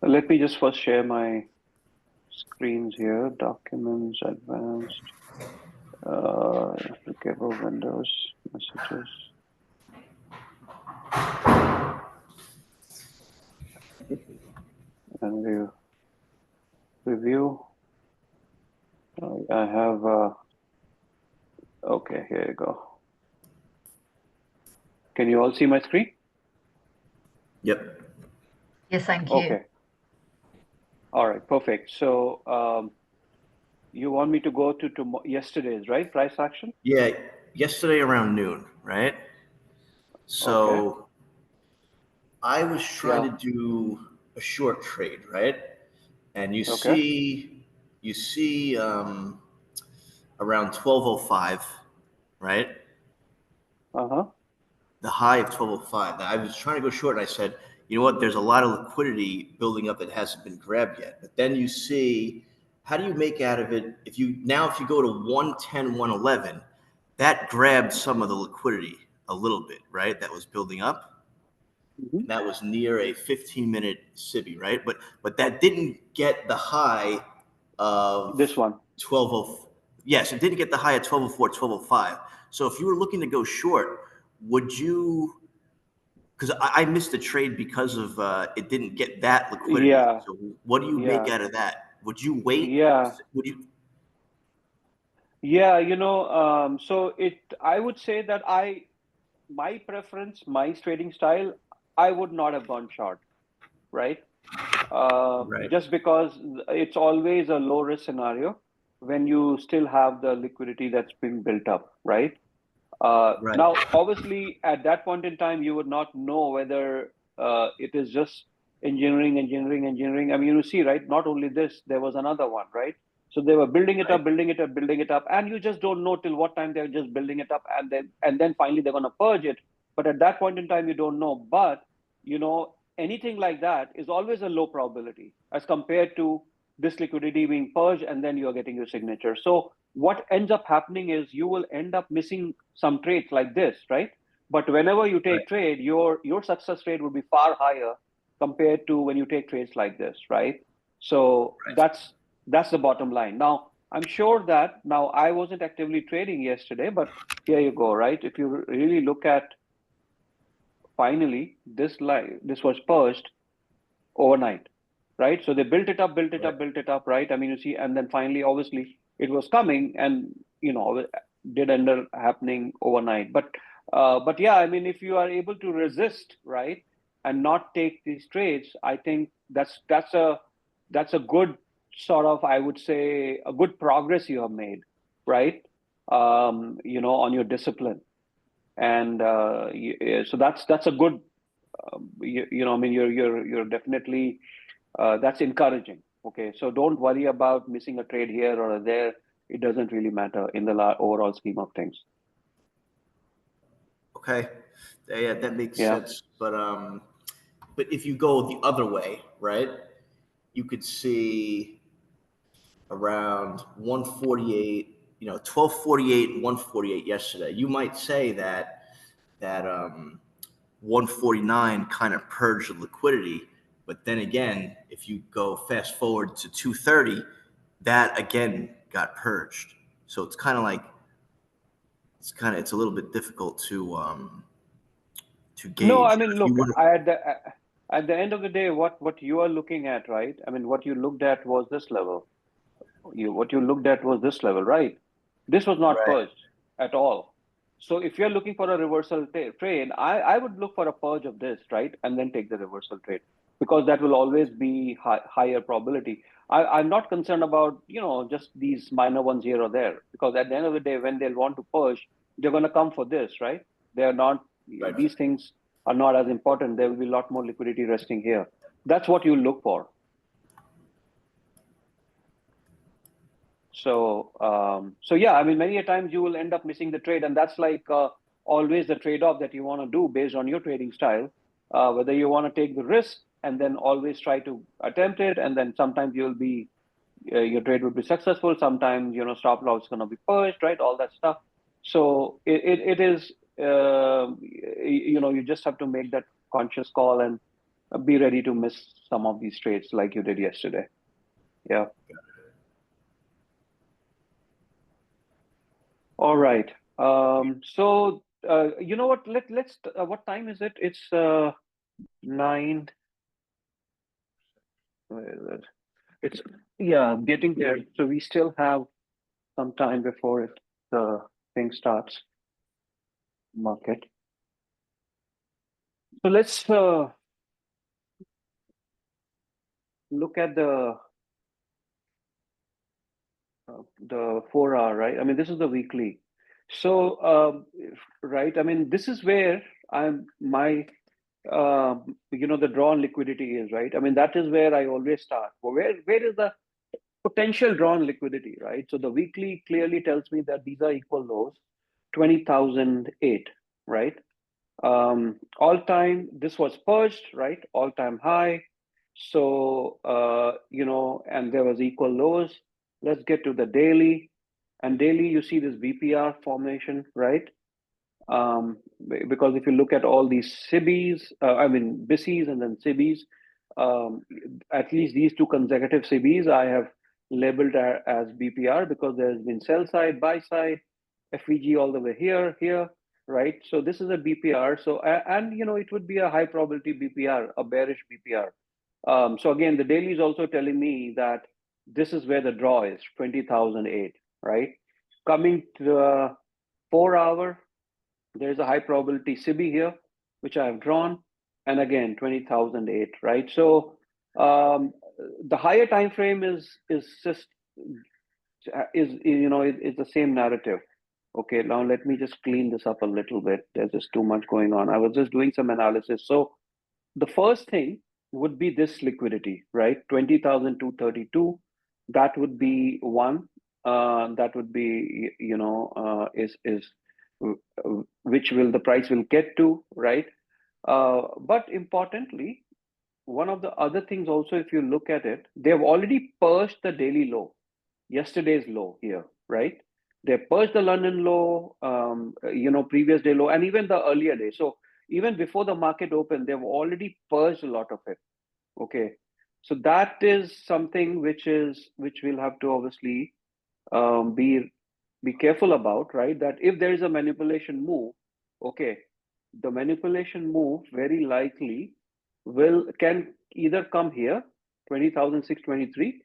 Let me just first share my screens here. Documents, advanced, applicable windows, messages. And review. I have, okay, here you go. Can you all see my screen? Yep. Yes, thank you. Okay. All right, perfect. So you want me to go to yesterday's, right? Price action? Yeah, yesterday around noon, right? So Okay. I was trying to do a short trade, right? And you see around 12:05, right? Uh-huh. The high of 12:05. I was trying to go short, and I said, you know what? There's a lot of liquidity building up that hasn't been grabbed yet. But then you see, how do you make out of it? If you go to 110, 111, that grabbed some of the liquidity a little bit, right? That was building up. And that was near a 15-minute SIBI, right? But that didn't get the high of This one. 12:04. Yes, it didn't get the high at 12:04, 12:05. So if you were looking to go short, would you? Because I missed the trade because of it didn't get that liquidity. Yeah. So what do you make out of that? Would you wait? Yeah. Would you? Yeah, so I would say that my preference, my trading style, I would not have gone short, right? Right. Just because it's always a low risk scenario when you still have the liquidity that's been built up, right? Right. Now, obviously, at that point in time, you would not know whether it is just engineering. I mean, you see, right? Not only this, there was another one, right? So they were building it up, and you just don't know till what time they're just building it up, and then finally they're going to purge it. But at that point in time, you don't know. But anything like that is always a low probability as compared to this liquidity being purged, and then you are getting your signature. So what ends up happening is you will end up missing some trades like this, right? But whenever you take trade, your success rate will be far higher compared to when you take trades like this, right? So that's the bottom line. Now, I'm sure that now I wasn't actively trading yesterday, but here you go, right? If you really look at finally this was purged overnight, right? So they built it up, right? I mean, you see, and then finally, obviously, it was coming, and did end up happening overnight. But yeah, I mean, if you are able to resist, right, and not take these trades, I think that's a good sort of, I would say, a good progress you have made, right? On your discipline, and so that's a good, I mean, you're definitely that's encouraging. Okay, so don't worry about missing a trade here or there. It doesn't really matter in the overall scheme of things. Okay, yeah, that makes sense. But if you go the other way, right, you could see around 148. 12:48, 148 yesterday. You might say that 149 kind of purged the liquidity. But then again, if you go fast forward to 2:30, that again got purged. So it's kind of like it's a little bit difficult to gauge. No, I mean, look, at the end of the day, what you are looking at, right? I mean, what you looked at was this level. What you looked at was this level, right? This was not purged at all. So if you're looking for a reversal trade, I would look for a purge of this, right? And then take the reversal trade, because that will always be higher probability. I'm not concerned about, just these minor ones here or there, because at the end of the day, when they'll want to purge, they're going to come for this, right? They're not, these things are not as important. There will be a lot more liquidity resting here. That's what you look for. So yeah, I mean, many a times you will end up missing the trade, and that's like always the trade-off that you want to do based on your trading style, whether you want to take the risk and then always try to attempt it, and then sometimes you'll be your trade will be successful, sometimes stop loss is going to be purged, right? All that stuff. So it is you just have to make that conscious call and be ready to miss some of these trades like you did yesterday. Yeah. All right. So you know what? Let's. What time is it? It's 9. Where is it? It's yeah, getting there. So we still have some time before the thing starts. Market. So let's look at the 4 hour, right? I mean, this is the weekly. So right. I mean, this is where the drawn liquidity is, right? I mean, that is where I always start. Where is the potential drawn liquidity, right? So the weekly clearly tells me that these are equal lows, 20,008, right? All time, this was purged, right? All time high. So, and there was equal lows. Let's get to the daily. And daily, you see this BPR formation, right? Because if you look at all these SIBIs, BISIs and then SIBIs, at least these two consecutive SIBIs I have labeled as BPR because there's been sell side, buy side, FVG all the way here, right? So this is a BPR. So, and it would be a high probability BPR, a bearish BPR. So again, the daily is also telling me that this is where the draw is, 20,008, right? Coming to the 4 hour, there's a high probability SIBI here, which I have drawn, and again 20,008, right? So the higher time frame is just it's the same narrative. Okay, now let me just clean this up a little bit. There's just too much going on. I was just doing some analysis. So the first thing would be this liquidity, right? 20,232. That would be one. That would be, which will the price will get to, right? But importantly, one of the other things also, if you look at it, they've already purged the daily low, yesterday's low here, right? They purged the London low, previous day low, and even the earlier day. So even before the market opened, they've already purged a lot of it. Okay, so that is something which we'll have to obviously be careful about, right? That if there is a manipulation move, okay, the manipulation move very likely can either come here, 20,623,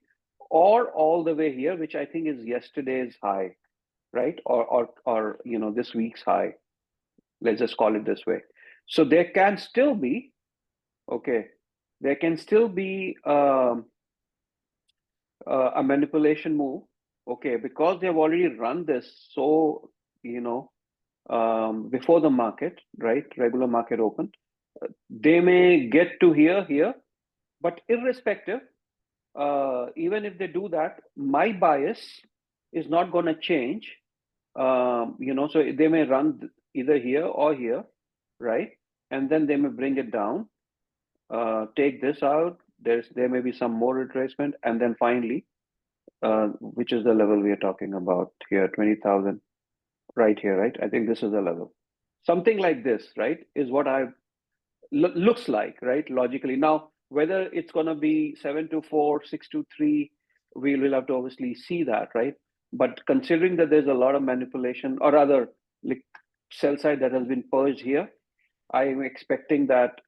or all the way here, which I think is yesterday's high, right? Or this week's high. Let's just call it this way. So there can still be, okay, there can still be a manipulation move, okay, because they've already run this. So before the market, right, regular market open, they may get to here, but irrespective, even if they do that, my bias is not going to change. So they may run either here or here, right, and then they may bring it down, take this out. There may be some more retracement, and then finally, which is the level we are talking about here, 20,000, right here, right? I think this is the level. Something like this, right, is what looks like, right, logically. Now, whether it's going to be 724, 623, we will have to obviously see that, right? But considering that there's a lot of manipulation, or rather, like sell side that has been purged here, I am expecting that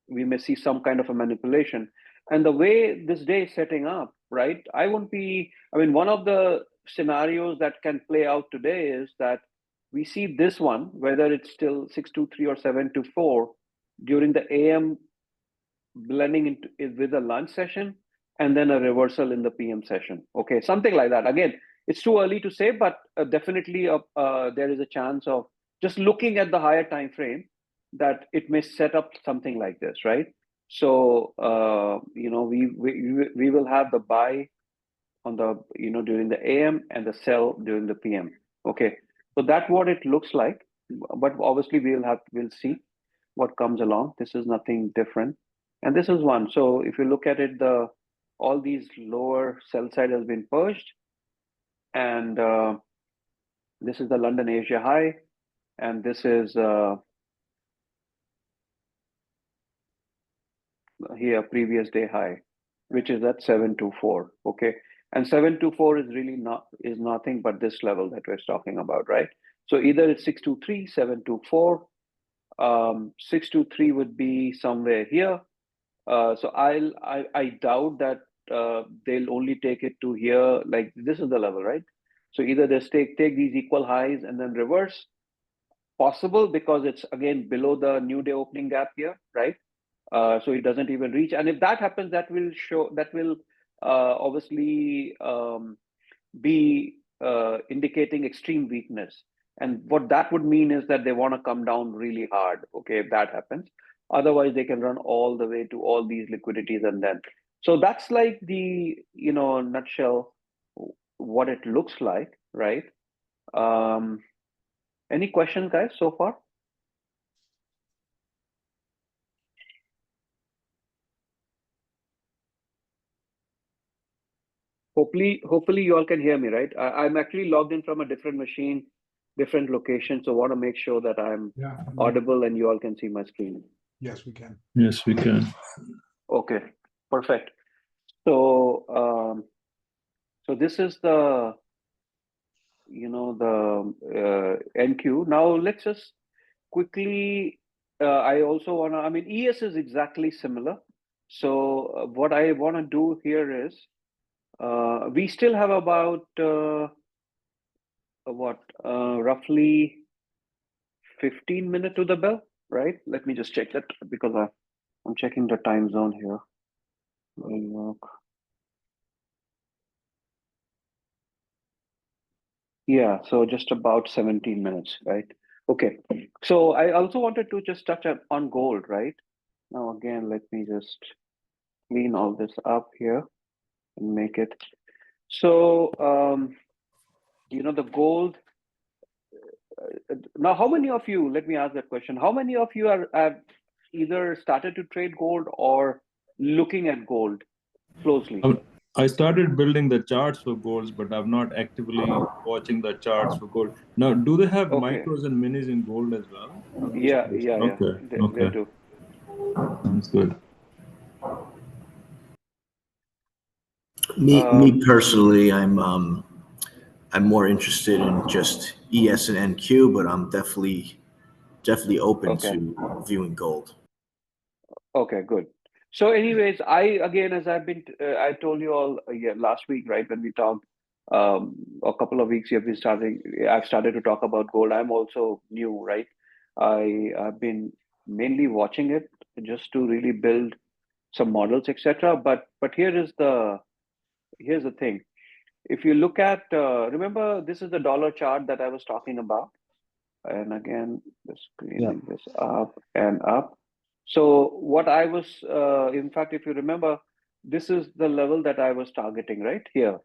we may see some kind of a manipulation. And the way this day is setting up, right, one of the scenarios that can play out today is that we see this one, whether it's still 623 or 724, during the AM blending into with a lunch session, and then a reversal in the PM session. Okay, something like that. Again, it's too early to say, but definitely there is a chance of just looking at the higher time frame that it may set up something like this, right? So we will have the buy on the during the AM and the sell during the PM. Okay, so that's what it looks like. But obviously we'll see what comes along. This is nothing different, and this is one. So if you look at it, all these lower sell side has been purged, and this is the London Asia high, and this is here, previous day high, which is at 724. Okay, and 724 is really nothing but this level that we're talking about, right? So either it's 623, 724. 623 would be somewhere here. So I doubt that they'll only take it to here. Like this is the level, right? So either they take these equal highs and then reverse. Possible because it's again below the new day opening gap here, right? So it doesn't even reach. And if that happens, that will obviously be indicating extreme weakness. And what that would mean is that they want to come down really hard. Okay, if that happens, otherwise they can run all the way to all these liquidities and then. So that's like the nutshell what it looks like, right? Any questions, guys, so far? Hopefully you all can hear me, right? I'm actually logged in from a different machine, different location, so want to make sure that I'm audible and you all can see my screen. Yes, we can. Yes, we can. Okay, perfect. So so this is the NQ. Now let's just quickly. I also wanna. I mean, ES is exactly similar. So what I want to do here is. We still have about roughly 15 minutes to the bell, right? Let me just check that because I'm checking the time zone here. New York. Yeah, so just about 17 minutes, right? Okay. So I also wanted to just touch on gold, right? Now again, let me just clean all this up here and make it. So the gold. Now, how many of you, let me ask that question. How many of you have either started to trade gold or looking at gold closely? I started building the charts for golds, but I'm not actively watching the charts for gold. Now, do they have micros and minis in gold as well? Yeah. Okay. They do. Sounds good. Me personally, I'm more interested in just ES and NQ, but I'm definitely open to viewing gold. Okay, good. So anyways, as I told you all last week, right, when we talked a couple of weeks, I've started to talk about gold. I'm also new, right? I've been mainly watching it just to really build some models, etc. But here's the thing. If you look at, remember, this is the dollar chart that I was talking about. And again, just cleaning this up and up. So what I was, in fact, if you remember, this is the level that I was targeting right here.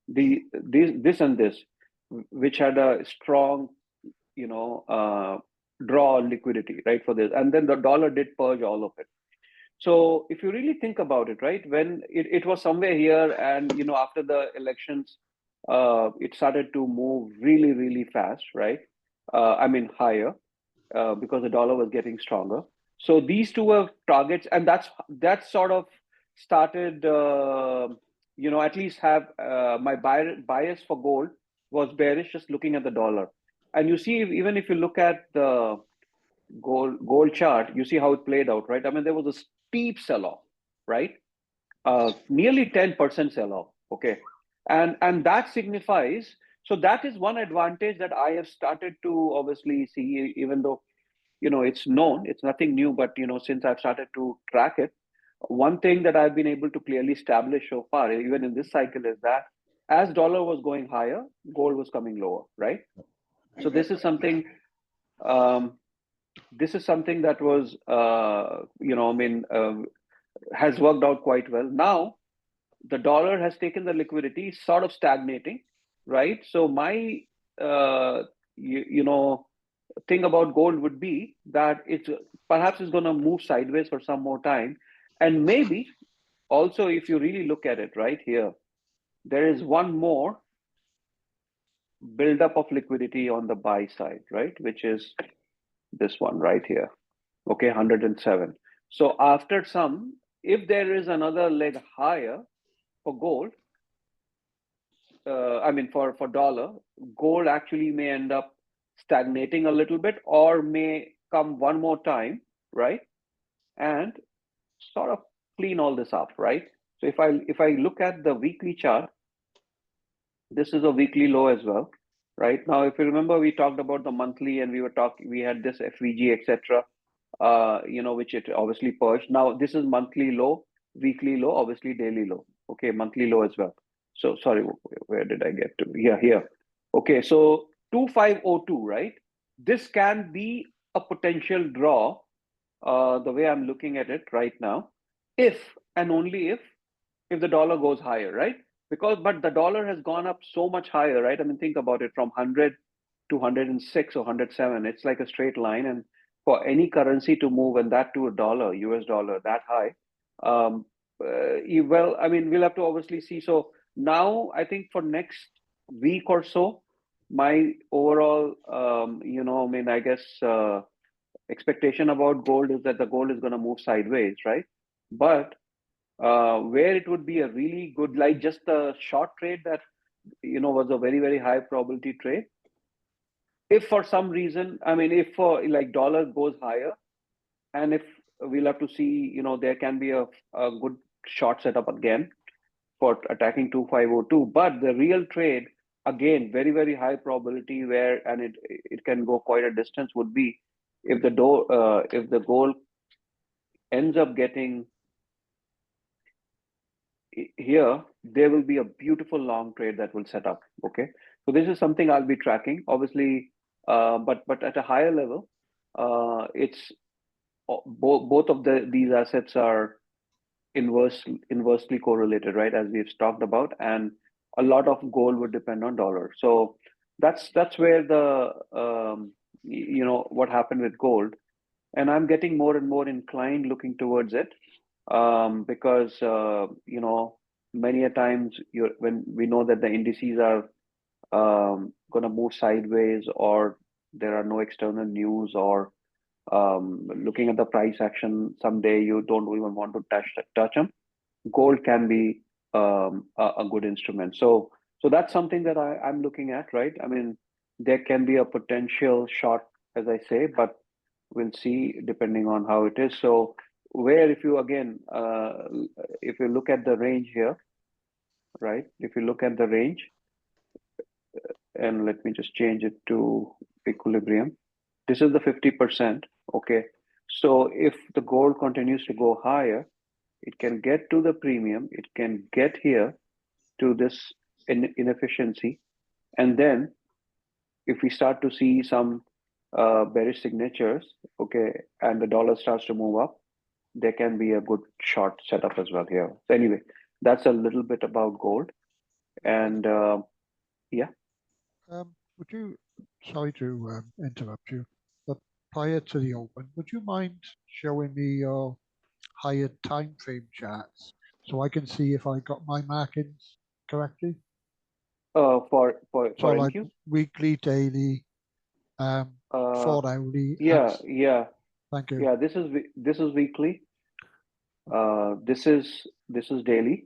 This and this, which had a strong, draw liquidity, right, for this. And then the dollar did purge all of it. So if you really think about it, right, when it was somewhere here and, after the elections, it started to move really, really fast, right? I mean, higher because the dollar was getting stronger. So these two were targets, and that sort of started, at least have my bias for gold was bearish just looking at the dollar. And you see, even if you look at the gold chart, you see how it played out, right? I mean, there was a steep sell-off, right? Nearly 10% sell-off, okay? And that signifies, so that is one advantage that I have started to obviously see, even though, it's known, it's nothing new, but, since I've started to track it, one thing that I've been able to clearly establish so far, even in this cycle, is that as dollar was going higher, gold was coming lower, right? So this is something that was, has worked out quite well. Now, the dollar has taken the liquidity, sort of stagnating, right? So my, thing about gold would be that it's perhaps it's going to move sideways for some more time. And maybe also, if you really look at it right here, there is one more buildup of liquidity on the buy side, right? Which is this one right here. Okay, 107. So after some if there is another leg higher for gold, for dollar, gold actually may end up stagnating a little bit or may come one more time, right? And sort of clean all this up, right? So if I look at the weekly chart, this is a weekly low as well, right? Now, if you remember, we talked about the monthly and we had this FVG, etc., which it obviously purged. Now, this is monthly low, weekly low, obviously daily low. Okay, monthly low as well. So sorry, where did I get to? Yeah, here. Okay, so 2502, right? This can be a potential draw, the way I'm looking at it right now, if and only if the dollar goes higher, right? But the dollar has gone up so much higher, right? I mean, think about it, from 100 to 106 or 107. It's like a straight line, and for any currency to move, and that to a dollar, US dollar, that high, we'll have to obviously see. So now I think for next week or so, my overall, I guess, expectation about gold is that the gold is going to move sideways, right? But where it would be a really good, like just a short trade that was a very, very high probability trade. If for some reason, if like dollar goes higher, and if we'll have to see, there can be a good short setup again for attacking 2502. But the real trade, again, very, very high probability and it can go quite a distance, would be if the gold ends up getting here, there will be a beautiful long trade that will set up. Okay, so this is something I'll be tracking, obviously, but at a higher level, it's both of these assets are inversely correlated, right? As we've talked about, and a lot of gold would depend on dollar. So that's where the what happened with gold, and I'm getting more and more inclined looking towards it. Because many a times when we know that the indices are going to move sideways, or there are no external news, or looking at the price action, someday you don't even want to touch them. Gold can be a good instrument. So that's something that I'm looking at, right? I mean, there can be a potential short, as I say, but we'll see depending on how it is. So where if you look at the range here, right? If you look at the range, and let me just change it to equilibrium. This is the 50%. Okay. So if the gold continues to go higher, it can get to the premium. It can get here to this inefficiency. And then if we start to see some bearish signatures, okay, and the dollar starts to move up, there can be a good short setup as well here. So anyway, that's a little bit about gold. And yeah. Would you, sorry to interrupt you, but prior to the open, would you mind showing me your higher time frame charts so I can see if I got my markings correctly? For like NQ? weekly, daily, 4 hourly. Yeah. Thank you. Yeah, this is weekly. This is daily.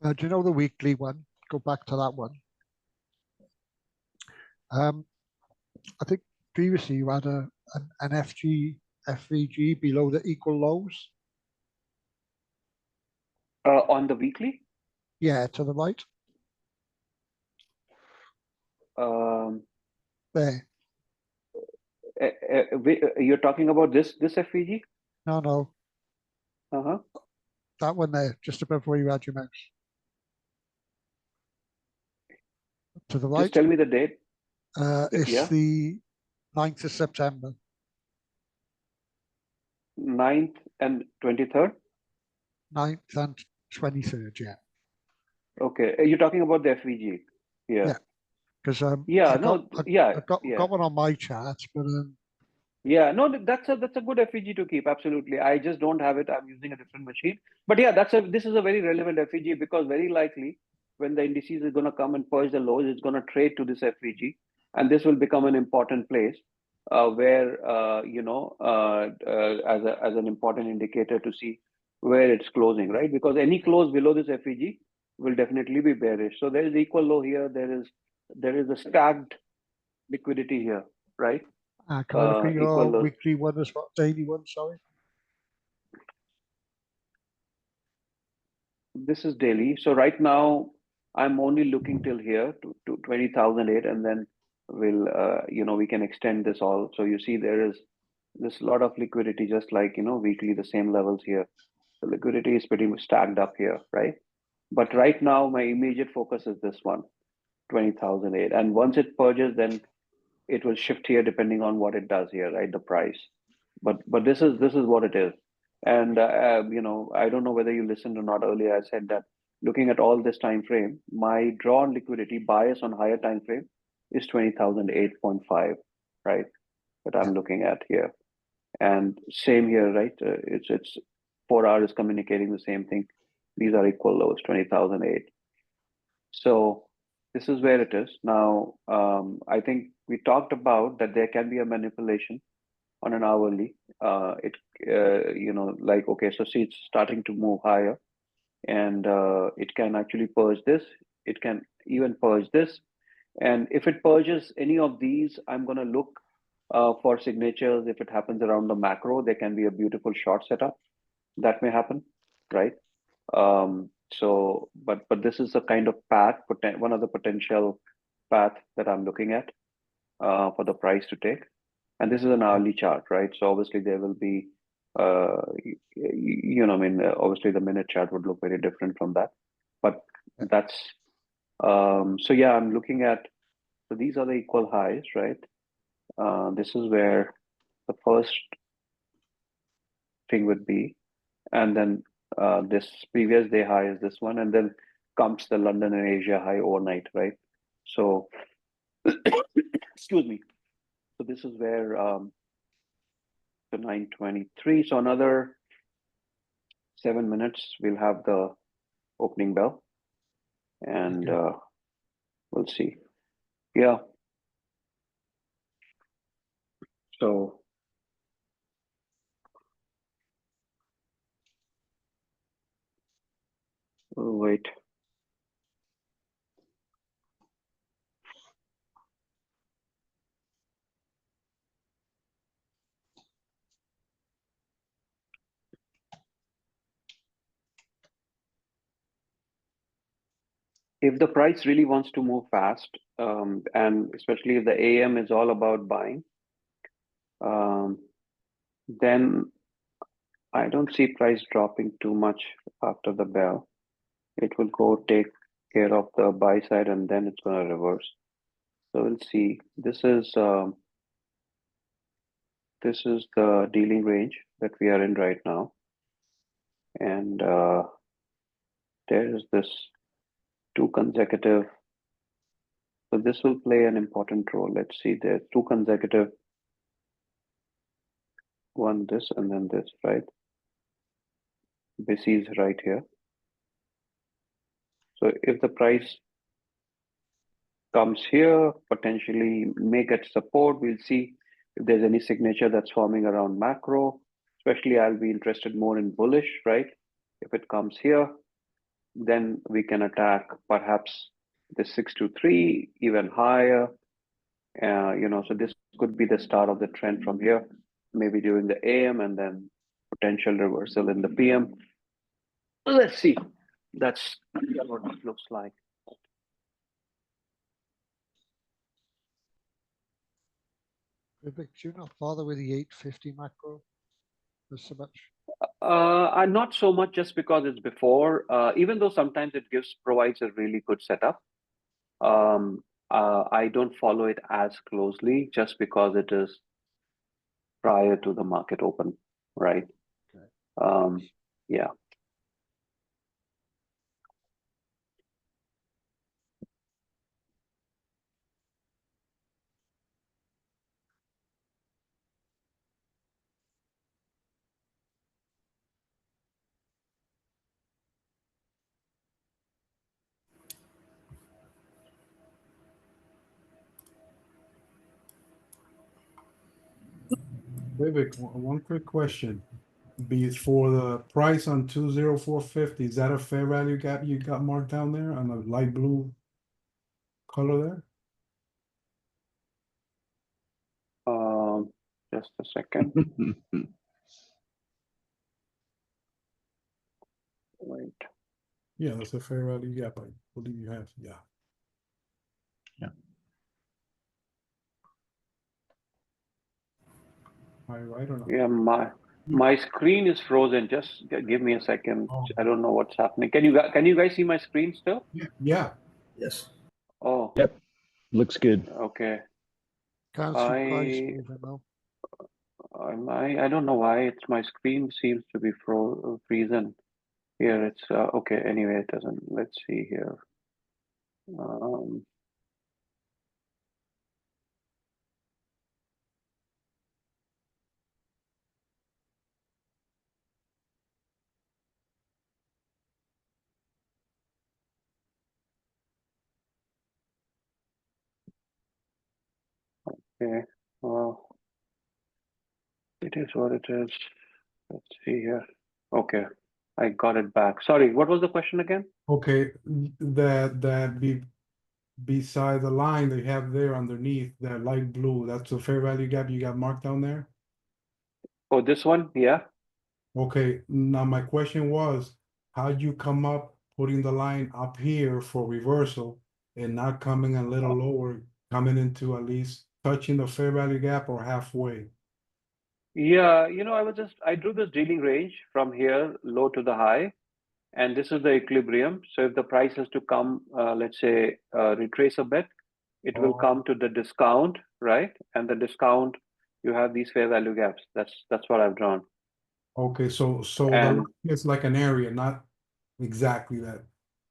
Do you know the weekly one? Go back to that one. I think previously you had an FVG below the equal lows. On the weekly? Yeah, to the right. There. You're talking about this FVG? No. Uh-huh. That one there, just above where you had your mouse. To the right. Just tell me the date. It's the 9th of September. 9th and 23rd? 9th and 23rd, yeah. Okay. You're talking about the FVG? Yeah. Because I got one on my chart, but yeah, no, that's a good FVG to keep. Absolutely. I just don't have it. I'm using a different machine. But yeah, this is a very relevant FVG, because very likely when the indices is going to come and purge the lows, it's going to trade to this FVG, and this will become an important place where as an important indicator to see where it's closing, right? Because any close below this FEG will definitely be bearish. So there is equal low here. There is a stacked liquidity here, right? Can I look at Equal your lows. weekly one as well, daily one? Sorry. This is daily. So right now I'm only looking till here to 20,008, and then we'll we can extend this all. So you see there is this lot of liquidity, just like weekly, the same levels here. The liquidity is pretty much stacked up here, right? But right now my immediate focus is this one, 20,008, and once it purges, then it will shift here depending on what it does here, right? The price. But this is what it is. And I don't know whether you listened or not earlier. I said that looking at all this time frame, my drawn liquidity bias on higher time frame is 20,008.5, right? That I'm looking at here. And same here, right? It's 4 hours is communicating the same thing. These are equal lows, 20,008. So this is where it is now. I think we talked about that there can be a manipulation on an hourly. Like, okay, so see, it's starting to move higher, and it can actually purge this. It can even purge this, and if it purges any of these, I'm going to look for signatures. If it happens around the macro, there can be a beautiful short setup that may happen, right? But this is a kind of path, one of the potential path that I'm looking at for the price to take. And this is an hourly chart, right? So obviously there will be, obviously the minute chart would look very different from that. But that's, so yeah, I'm looking at, so these are the equal highs, right? This is where the first thing would be. And then this previous day high is this one, and then comes the London and Asia high overnight, right? So, excuse me. So this is where the 9:23. So another 7 minutes, we'll have the opening bell, and we'll see. Yeah. So we'll wait. If the price really wants to move fast, and especially if the AM is all about buying, then I don't see price dropping too much after the bell. It will go take care of the buy side, and then it's going to reverse. So we'll see. This is the dealing range that we are in right now, and there is this 2 consecutive. So this will play an important role. Let's see. There's 2 consecutive. One this and then this, right? This is right here. So if the price comes here, potentially may get support. We'll see if there's any signature that's forming around macro. Especially, I'll be interested more in bullish, right? If it comes here, then we can attack perhaps the 623 even higher. So this could be the start of the trend from here, maybe during the AM, and then potential reversal in the PM. Let's see. That's what it looks like. Vivek, do you not bother with the 850 macro? There's so much. Not so much, just because it's before. Even though sometimes it provides a really good setup. I don't follow it as closely, just because it is prior to the market open, right? Okay. Yeah. Vivek, one quick question. be for the price on 20450. Is that a fair value gap you got marked down there on the light blue color there? Just a second. Wait. Yeah, that's a fair value gap. I believe you have. Yeah. Am I right or not? Yeah, my screen is frozen. Just give me a second. Oh. I don't know what's happening. Can you guys see my screen still? Yeah. Yes. Oh. Yep. Looks good. Okay. Can't see price moving though. I don't know why it's my screen seems to be frozen. Here it's okay. Anyway, it doesn't. Let's see here. Okay. Well, it is what it is. Let's see here. Okay, I got it back. Sorry, what was the question again? Okay. That beside the line they have there underneath that light blue, that's a fair value gap you got marked down there? Oh, this one? Yeah. Okay, now my question was, how'd you come up putting the line up here for reversal and not coming a little lower, coming into at least touching the fair value gap or halfway? Yeah, I drew this dealing range from here, low to the high, and this is the equilibrium. So if the price has to come, let's say, retrace a bit, it will come to the discount, right? And the discount, you have these fair value gaps. That's what I've drawn. Okay, so the And line is like an area, not exactly that.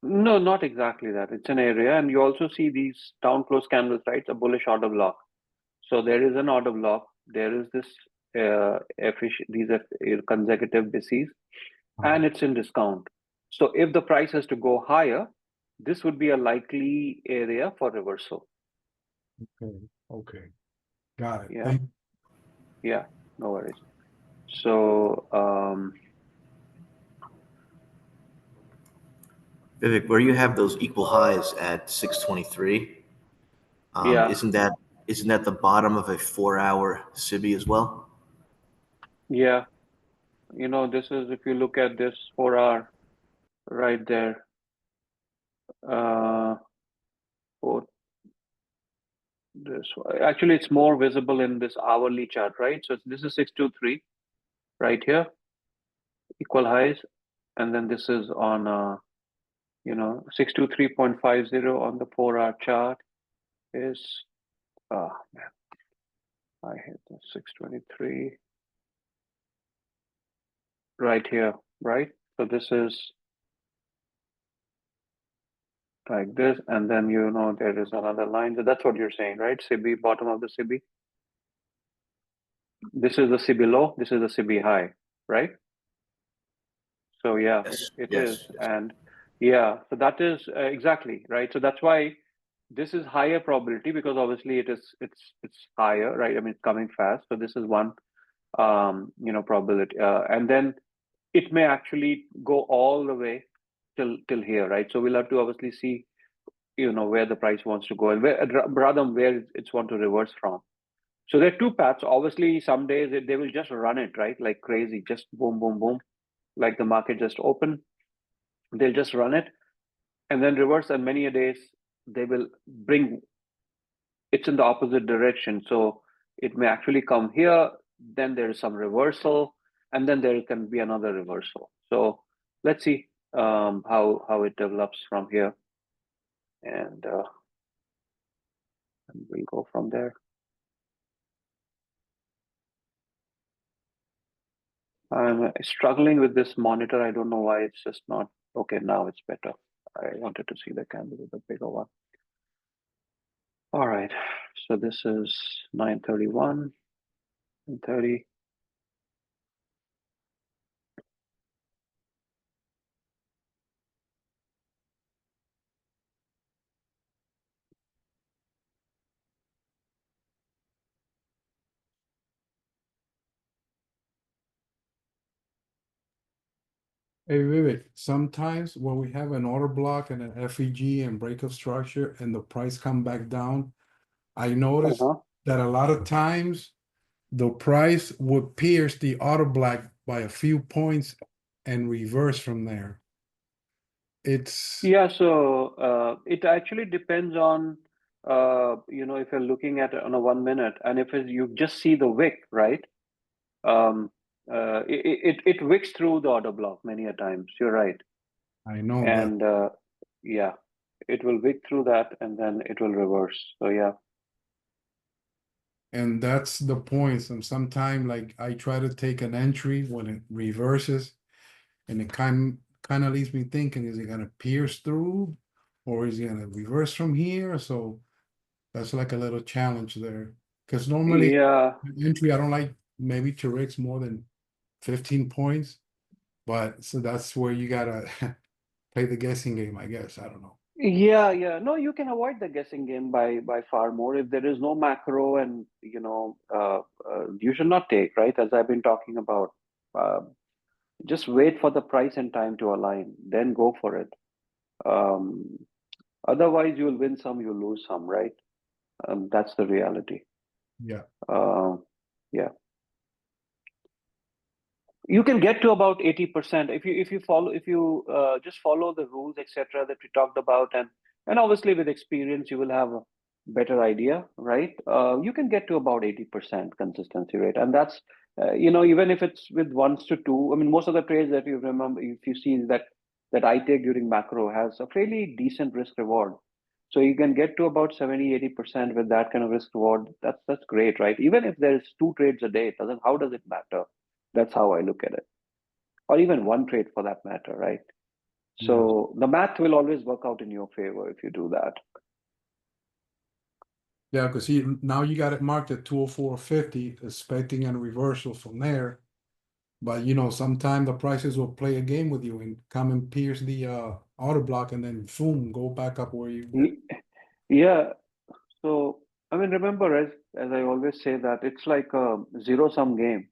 no, not exactly that. It's an area, and you also see these down close candles, right? It's a bullish order block. So there is an order block. There is this these are consecutive bases, and it's in discount. So if the price has to go higher, this would be a likely area for reversal. Okay, got it. Yeah. Thank you. Yeah, no worries. So Vivek, where you have those equal highs at 623, yeah, isn't that the bottom of a 4-hour SIBI as well? yeah. This is, if you look at this 4-hour right there, actually it's more visible in this hourly chart, right? So this is 623 right here, equal highs, and then this is on 623.50 on the 4-hour chart is man, I hit the 623 right here, right? So this is like this, and then there is another line. So that's what you're saying, right? CB, bottom of the CB. This is the CB low, this is the CB high, right? So yeah, Yes. it Yes. is. And yeah, so that is exactly right. So that's why this is higher probability, because obviously it's higher, right? I mean, it's coming fast. So this is one probability, and then it may actually go all the way till here, right? So we'll have to obviously see where the price wants to go, and rather where it's want to reverse from. So there are two paths. Obviously, some days they will just run it, right, like crazy, just boom, boom, boom, like the market just open. They'll just run it and then reverse. And many a days they will bring it's in the opposite direction. So it may actually come here. Then there is some reversal, and then there can be another reversal. So let's see how it develops from here, and we'll go from there. I'm struggling with this monitor. I don't know why it's just not okay. Now it's better. I wanted to see the candle with the bigger one. All right. So this is 9:31 and 30. Hey, Vivek, sometimes when we have an order block and an FEG and breakup structure and the price come back down, I noticed that a lot of times the price would pierce the order block by a few points and reverse from there. It's Yeah, so it actually depends on if you're looking at it on a 1 minute, and if you just see the wick, right? It wicks through the order block many a times. You're right, I know, and yeah, it will wick through that, and then it will reverse. So yeah. and that's the point. Sometimes like I try to take an entry when it reverses, and it kind of leaves me thinking, is it gonna pierce through, or is it gonna reverse from here? So that's like a little challenge there. Because normally Yeah, entry, I don't like maybe to risk more than 15 points, but so that's where you gotta play the guessing game, I guess. I don't know. yeah. No, you can avoid the guessing game by far more if there is no macro, and you should not take, right? As I've been talking about, just wait for the price and time to align, then go for it. Um, Otherwise, you'll win some, you'll lose some, right? That's the reality. Yeah. Yeah. You can get to about 80% if you just follow the rules, etc., that we talked about, and obviously with experience you will have a better idea, right? You can get to about 80% consistency rate, and that's even if it's with 1s to 2. I mean, most of the trades that you remember, if you see that I take during macro, has a fairly decent risk reward. So you can get to about 70-80% with that kind of risk reward. That's great, right? Even if there's 2 trades a day, how does it matter? That's how I look at it. Or even 1 trade for that matter, right? So the math will always work out in your favor if you do that. Yeah, because now you got it marked at 204.50, expecting a reversal from there. But sometimes the prices will play a game with you and come and pierce the auto block, and then boom, go back up where you were. Yeah. So I mean, remember, as I always say, that it's like a zero-sum game.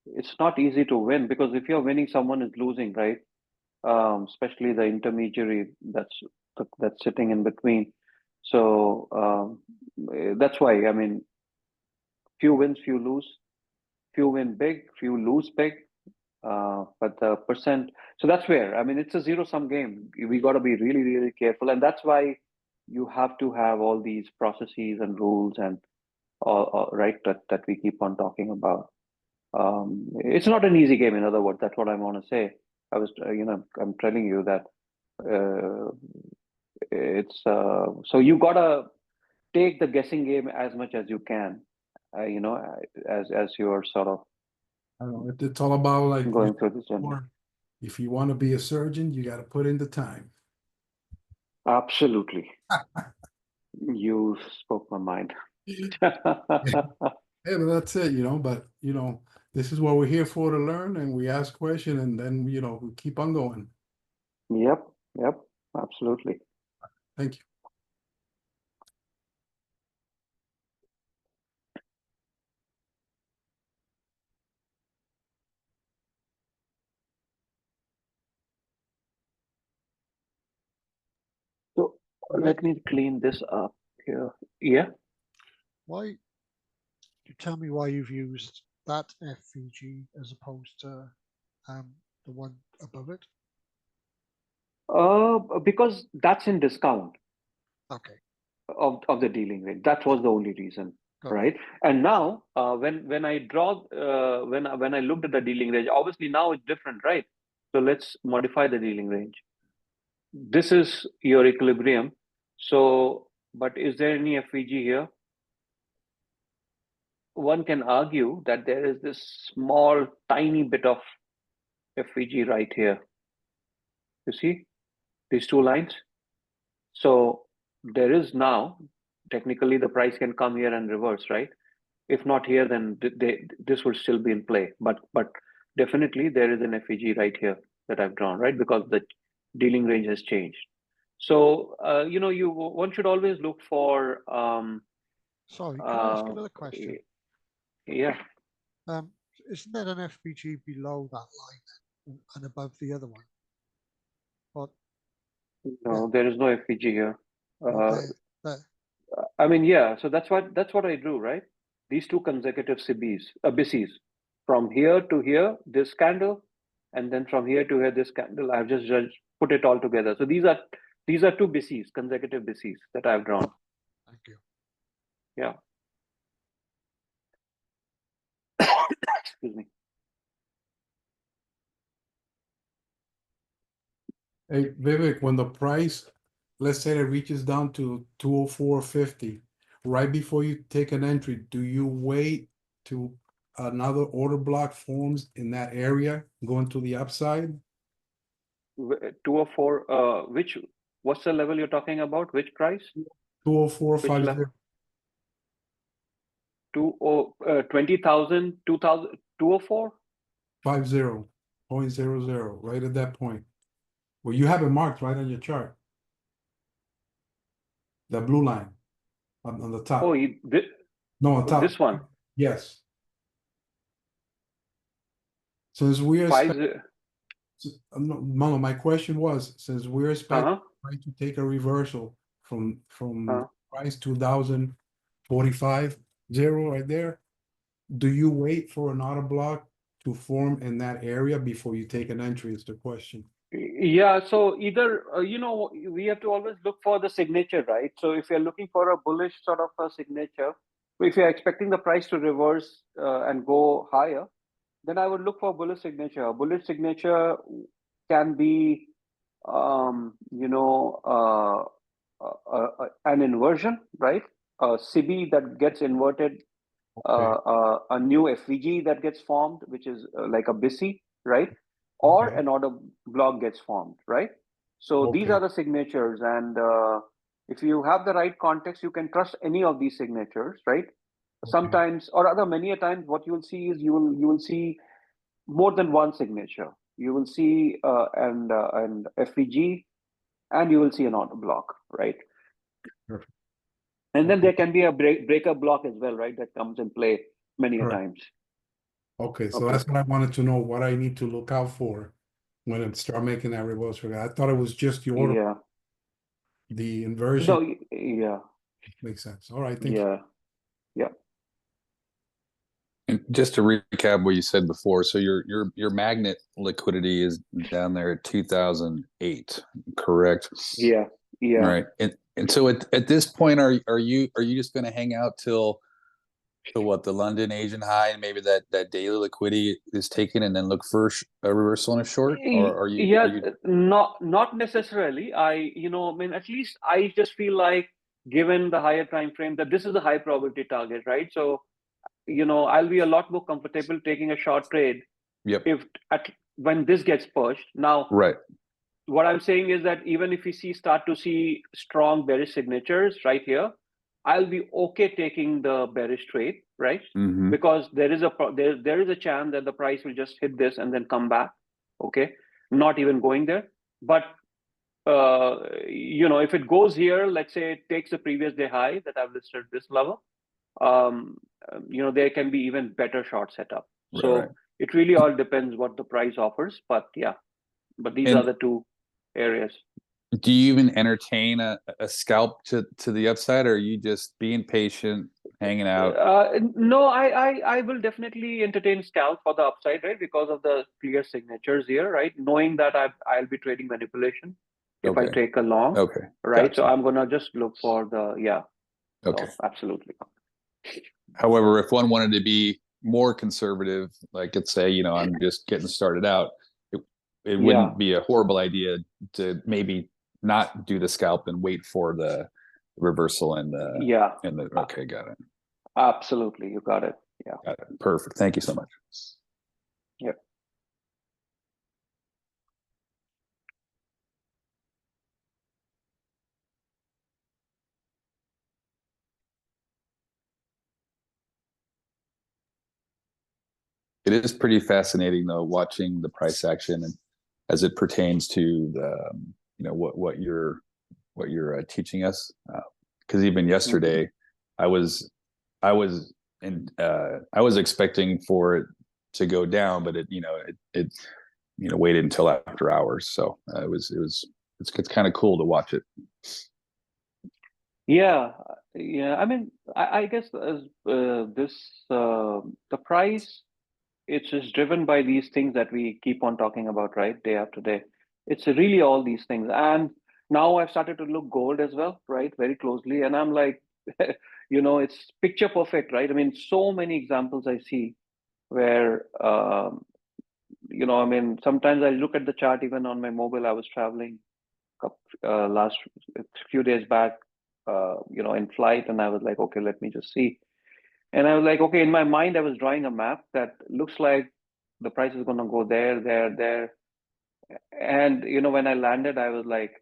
It's not easy to win, because if you're winning, someone is losing, right? Especially the intermediary that's sitting in between. So that's why, I mean, few wins, few lose. Few win big, few lose big. But the percent, so that's where, I mean, it's a zero-sum game. We got to be really, really careful, and that's why you have to have all these processes and rules and right, that we keep on talking about. It's not an easy game. In other words, that's what I want to say. I'm telling you that it's so you gotta take the guessing game as much as you can. As you're sort of I don't know. It's all about like going through this journey. if you want to be a surgeon, you got to put in the time. Absolutely. You spoke my mind. Yeah, but that's it, but this is what we're here for, to learn, and we ask questions, and then we keep on going. Yep, absolutely. Thank you. So let me clean this up here. Yeah. Why? You tell me why you've used that FVG as opposed to the one above it. Because that's in discount. Okay. Of the dealing range. That was the only reason, right? And now, when I draw, when I looked at the dealing range, obviously now it's different, right? So let's modify the dealing range. This is your equilibrium. So, but is there any FVG here? One can argue that there is this small, tiny bit of FVG right here. You see these 2 lines? So there is now, technically the price can come here and reverse, right? If not here, then this would still be in play. But definitely there is an FEG right here that I've drawn, right? Because the dealing range has changed. So one should always look for. Sorry, can I ask another question? Yeah. Isn't there an FVG below that line? and above the other one. But No, there is no FVG here. there. I mean, yeah. So that's what I drew, right? These two consecutive BCs. From here to here, this candle, and then from here to here, this candle. I've just put it all together. So these are two BCs, consecutive BCs that I've drawn. Thank you. Yeah. Excuse me. Hey, Vivek, when the price, let's say it reaches down to 204.50, right before you take an entry, do you wait to another order block forms in that area going to the upside? 204. What's the level you're talking about? Which price? 204.50. 20,000, 204? 50.00, right at that point. Well, you have it marked right on your chart. The blue line on the top. Oh, No, on top. this one. Yes. Since we're no, my question was, since we're expecting price to take a reversal from price 2045.0 right there, do you wait for an order block to form in that area before you take an entry is the question. Yeah, so either, we have to always look for the signature, right? So if you're looking for a bullish sort of a signature, if you're expecting the price to reverse and go higher, then I would look for a bullish signature. A bullish signature can be, an inversion, right? A CB that gets inverted, a new FVG that gets formed, which is like a BISI, right? Or an order block gets formed, right? So these are the signatures, and if you have the right context, you can trust any of these signatures, right? Sometimes, or other many a times, what you will see is you will see more than one signature. You will see an FVG, and you will see an order block, right? Perfect. And then there can be a breaker block as well, right? That comes in play many a times. Okay, so that's what I wanted to know, what I need to look out for when it start making that reversal. I thought it was just the order, the inversion. No, yeah. Makes sense. All right, thank you. Yeah. And just to recap what you said before, so your magnet liquidity is down there at 2008, correct? Yeah. Right. And so at this point, are you just going to hang out till what, the London Asian high, and maybe that daily liquidity is taken, and then look for a reversal in a short, or are you? Not necessarily. I mean, at least I just feel like, given the higher time frame, that this is a high probability target, right? So I'll be a lot more comfortable taking a short trade when this gets pushed. Now, right. What I'm saying is that even if we start to see strong bearish signatures right here, I'll be okay taking the bearish trade, right? Mm-hmm. Because there is a chance that the price will just hit this and then come back, okay? Not even going there. But if it goes here, let's say it takes the previous day high that I've listed this level, there can be even better short setup. So it really all depends what the price offers. But these are the two areas. Do you even entertain a scalp to the upside, or are you just being patient, hanging out? No, I will definitely entertain scalp for the upside, right? Because of the clear signatures here, right? Knowing that I'll be trading manipulation if I take a long, right? Gotcha. So I'm gonna just look for the Okay, so, absolutely. However, if one wanted to be more conservative, like let's say, I'm just getting started out, it wouldn't be a horrible idea to maybe not do the scalp and wait for the reversal and the okay, got it. Absolutely, you got it. Yeah, got it. Perfect. Thank you so much. Yep. It is pretty fascinating, though, watching the price action and as it pertains to the, what you're teaching us. Because even yesterday, I was expecting for it to go down, but it waited until after hours. So it's kind of cool to watch it. Yeah, yeah. I mean, I guess the price, it's just driven by these things that we keep on talking about, right? Day after day. It's really all these things. And now I've started to look gold as well, right? Very closely. And I'm like, it's picture perfect, right? I mean, so many examples I see where, I mean, sometimes I look at the chart even on my mobile. I was traveling last few days back, in flight, and I was like, okay, let me just see. And I was like, okay, in my mind, I was drawing a map that looks like the price is going to go there, there, there. And, when I landed, I was like,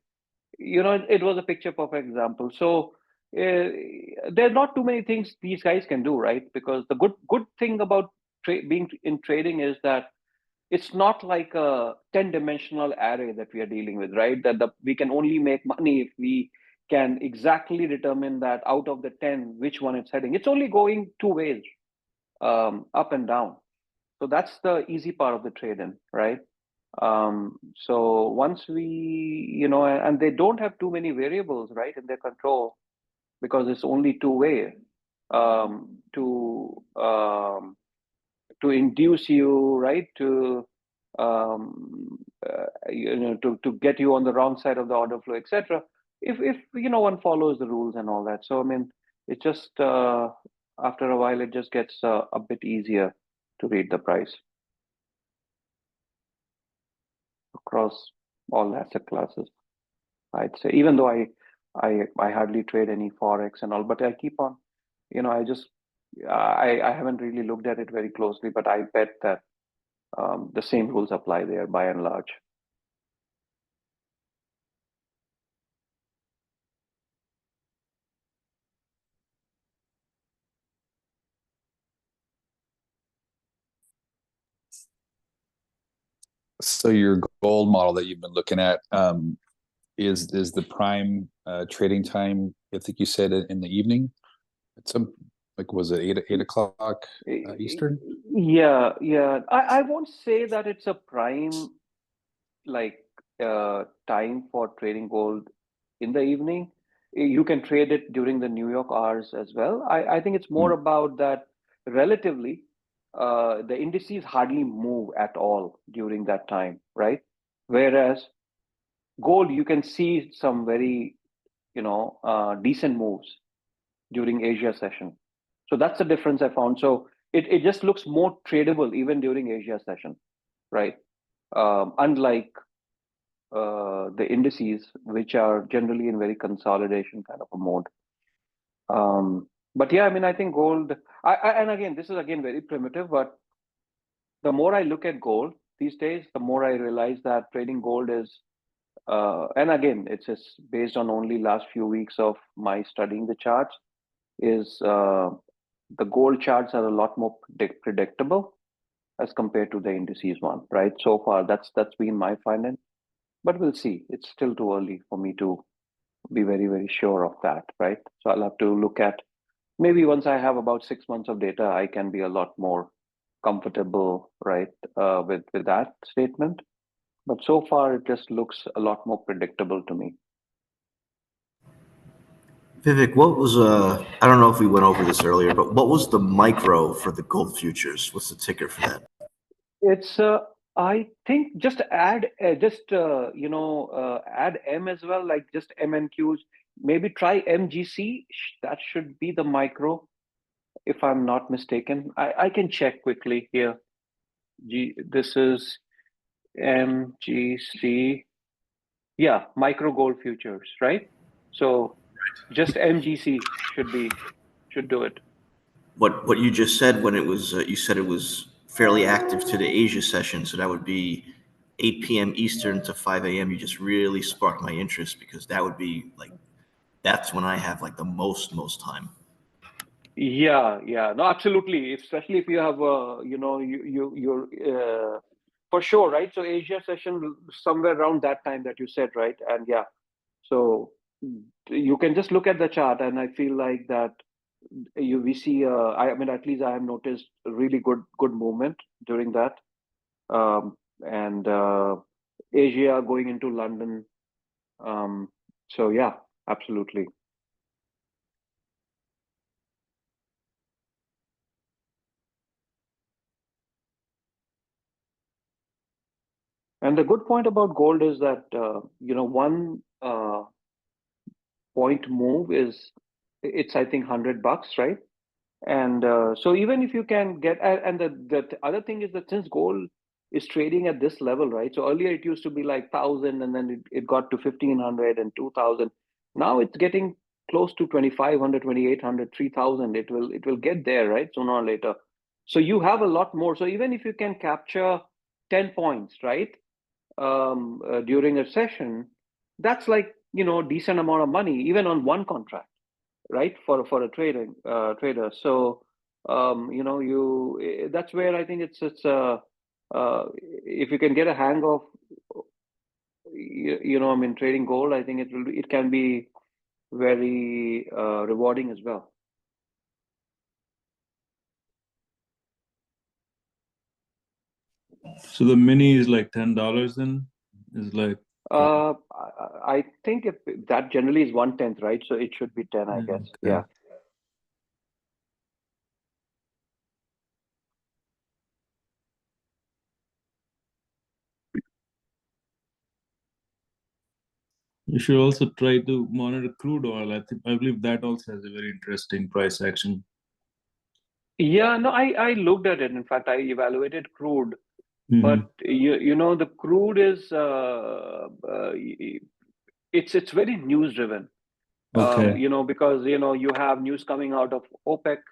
it was a picture perfect example. So there's not too many things these guys can do, right? Because the good thing about being in trading is that it's not like a 10-dimensional array that we are dealing with, right? That we can only make money if we can exactly determine that out of the 10, which one it's heading. It's only going two ways, up and down. So that's the easy part of the trade-in, right? So once we, and they don't have too many variables, right, in their control, because it's only two-way, to induce you, right, to to get you on the wrong side of the order flow, etc. If one follows the rules and all that. So I mean, it just after a while it just gets a bit easier to read the price across all asset classes, I'd say. Even though I hardly trade any forex and all, but I keep on, I haven't really looked at it very closely, but I bet that the same rules apply there by and large. So your gold model that you've been looking at, is the prime trading time, I think you said in the evening? At was it 8 o'clock Eastern? Yeah. I won't say that it's a prime time for trading gold in the evening. You can trade it during the New York hours as well. I think it's more about that relatively, the indices hardly move at all during that time, right? Whereas gold, you can see some very, decent moves during Asia session. So that's the difference I found. So it just looks more tradable even during Asia session, right? Unlike the indices, which are generally in very consolidation kind of a mode. But yeah, I mean, I think gold, and again, this is again very primitive, but the more I look at gold these days, the more I realize that trading gold is, and again, it's just based on only last few weeks of my studying the charts, is the gold charts are a lot more predictable as compared to the indices one, right? So far, that's been my finding. But we'll see. It's still too early for me to be very, very sure of that, right? So I'll have to look at, maybe once I have about 6 months of data, I can be a lot more comfortable, right, with that statement. But so far, it just looks a lot more predictable to me. Vivek, what was I don't know if we went over this earlier, but what was the micro for the gold futures? What's the ticker for that? It's I think just add add M as well, like just MNQs. Maybe try MGC. That should be the micro, if I'm not mistaken. I can check quickly here. This is MGC. Yeah, micro gold futures, right? So just MGC should do it. What you just said when it was you said it was fairly active to the Asia session, so that would be 8 p.m. Eastern to 5 a.m. You just really sparked my interest, because that would be like, that's when I have like the most time. Yeah, no, absolutely. Especially if you have, you're for sure, right? So Asia session somewhere around that time that you said, right? And yeah, so you can just look at the chart, and I feel like that we see. I mean, at least I have noticed a really good movement during that. and Asia going into London. So yeah, absolutely. And the good point about gold is that one point move it's I think $100, right? And so even if you can get, and the other thing is that since gold is trading at this level, right? So earlier it used to be like 1,000, and then it got to 1,500 and 2,000. Now it's getting close to 2,500, 2,800, 3,000. It will get there, right? Sooner or later. So you have a lot more. So even if you can capture 10 points, right, during a session, that's like decent amount of money, even on one contract, right, for a trader. So that's where I think it's if you can get a hang of I mean trading gold, I think it can be very rewarding as well. So the mini is like $10 then? Is like I think if that generally is 1/10, right? So it should be 10, I guess. okay. Yeah. You should also try to monitor crude oil. I believe that also has a very interesting price action. Yeah, no, I looked at it. In fact, I evaluated crude, but the crude is it's very news driven. Okay. Because you have news coming out of OPEC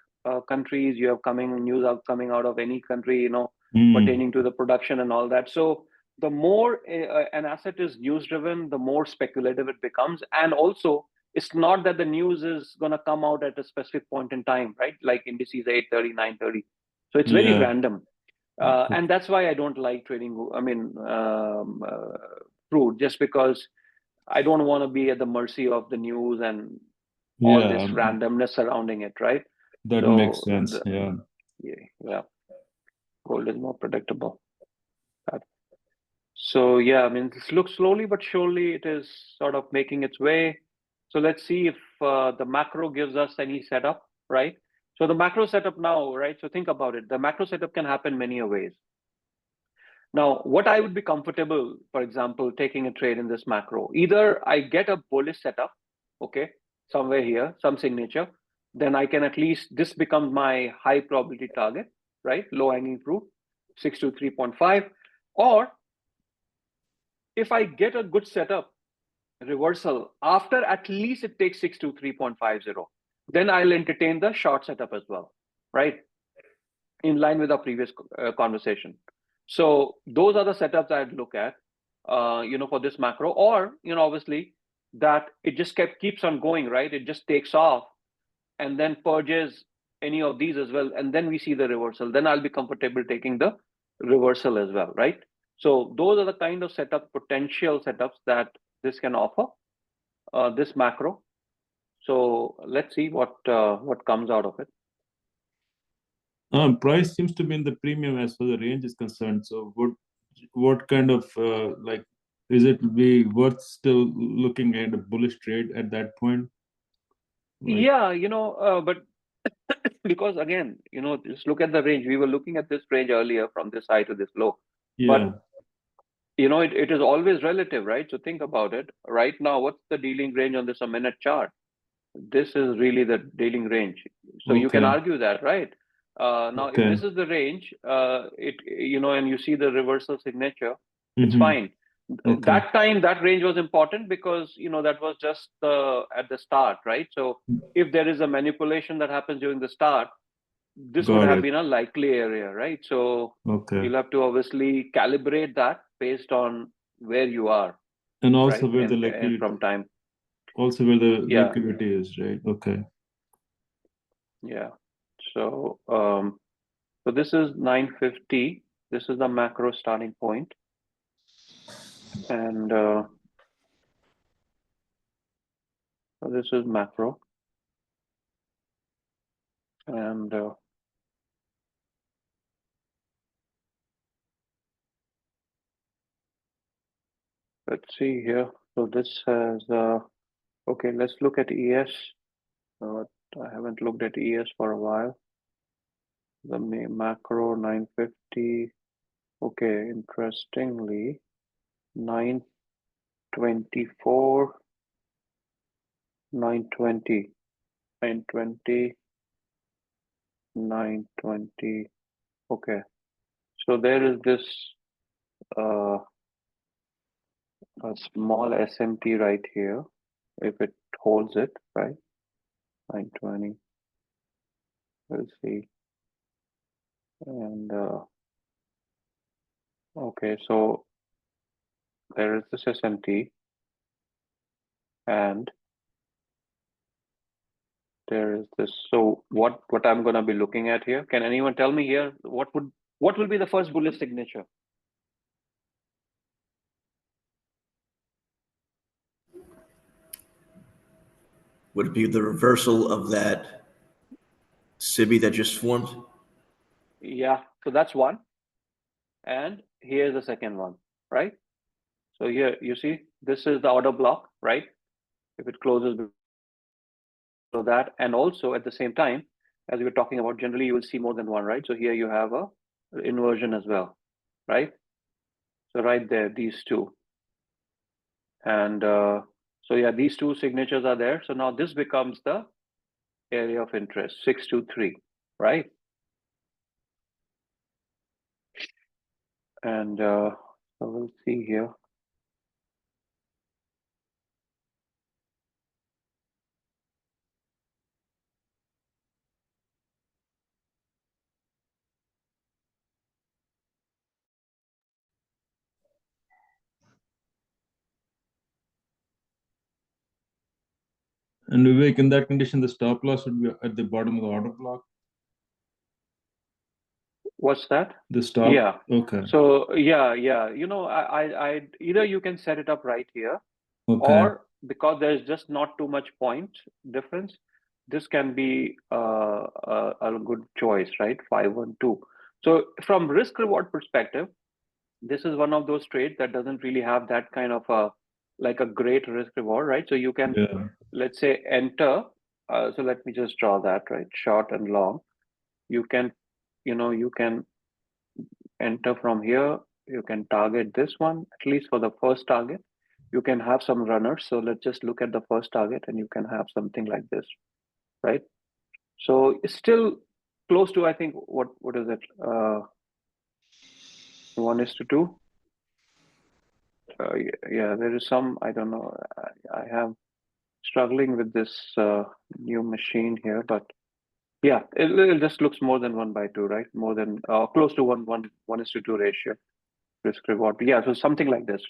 countries, you have news coming out of any country, pertaining to the production and all that. So the more an asset is news driven, the more speculative it becomes. And also, it's not that the news is going to come out at a specific point in time, right? Like indices 8:30, 9:30. So it's very random. And that's why I don't like trading, crude, just because I don't want to be at the mercy of the news and all this randomness surrounding it, right? That makes sense. Yeah. Gold is more predictable. So yeah, I mean, this looks slowly but surely it is sort of making its way. So let's see if the macro gives us any setup, right? So the macro setup now, right? So think about it. The macro setup can happen many ways. Now, what I would be comfortable, for example, taking a trade in this macro, either I get a bullish setup, okay, somewhere here, some signature, then I can at least, this becomes my high probability target, right? Low hanging fruit, 623.5. Or if I get a good setup, reversal, after at least it takes 623.50, then I'll entertain the short setup as well, right? In line with our previous conversation. So those are the setups I'd look at, for this macro, or, obviously that it just keeps on going, right? It just takes off and then purges any of these as well. And then we see the reversal. Then I'll be comfortable taking the reversal as well, right? So those are the kind of potential setups that this can offer, this macro. So let's see what comes out of it. Price seems to be in the premium as far as the range is concerned. So what kind of is it be worth still looking at a bullish trade at that point? Yeah, but because again, just look at the range. We were looking at this range earlier from this high to this low. Yeah. But it is always relative, right? So think about it. Right now, what's the dealing range on this a minute chart? This is really the dealing range. So you can argue that, right? Now, if this is the range, and you see the reversal signature, it's fine. That time, that range was important because, that was just at the start, right? So if there is a manipulation that happens during the start, this would have been a likely area, right? So you'll have to obviously calibrate that based on where you are. And also right? where the liquidity from time. Also where the liquidity is, right? Okay. Yeah. So so this is 950. This is the macro starting point. And so this is macro. And so let's see here. So this has, okay, let's look at ES. I haven't looked at ES for a while. The macro 950. Okay, interestingly, 924, 920, 920, 920. Okay, so there is this a small SMT right here. If it holds it, right? 920. We'll see. And okay, so there is this SMT, and there is this. So what I'm going to be looking at here? Can anyone tell me here what will be the first bullish signature? Would it be the reversal of that SIBI that just formed? Yeah, so that's one. And here's the second one, right? So here you see this is the order block, right? If it closes below that, and also at the same time, as we were talking about, generally you will see more than one, right? So here you have a inversion as well, right? So right there, these two. And so yeah, these two signatures are there. So now this becomes the area of interest, 623, right? And so we'll see here. And Vivek, in that condition, the stop loss would be at the bottom of the order block. What's that? The stop. Yeah. Okay. So yeah. You know, I either you can set it up right here, Okay. or because there's just not too much point difference, this can be a good choice, right? 512. So from risk reward perspective, this is one of those trades that doesn't really have that kind of a great risk reward, right? So you can, let's say, enter. So let me just draw that, right? Short and long. You can, you can enter from here. You can target this one, at least for the first target. You can have some runners. So let's just look at the first target, and you can have something like this, right? So it's still close to, I think, what is it? 1:2. Yeah, there is some, I don't know. I have struggling with this new machine here, but yeah, it just looks more than 1/2, right? More than close to 1:2 ratio risk reward. Yeah, so something like this.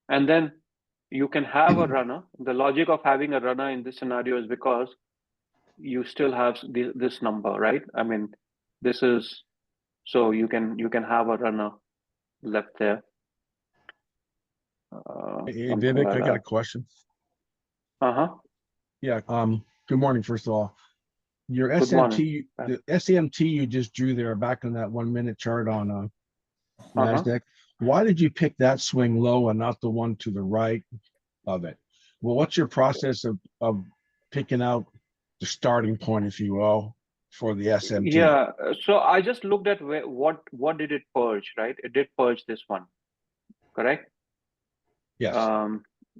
And then you can have a runner. The logic of having a runner in this scenario is because you still have this number, right? I mean, this is, so you can have a runner left there. Hey, Vivek, I got a question. Yeah. Good morning, first of all. Your SMT, the SMT you just drew there back on that 1 minute chart on NASDAQ. Why did you pick that swing low and not the one to the right of it? Well, what's your process of picking out the starting point, if you will, for the SMT? Yeah, so I just looked at what did it purge, right? It did purge this one, correct? Yes.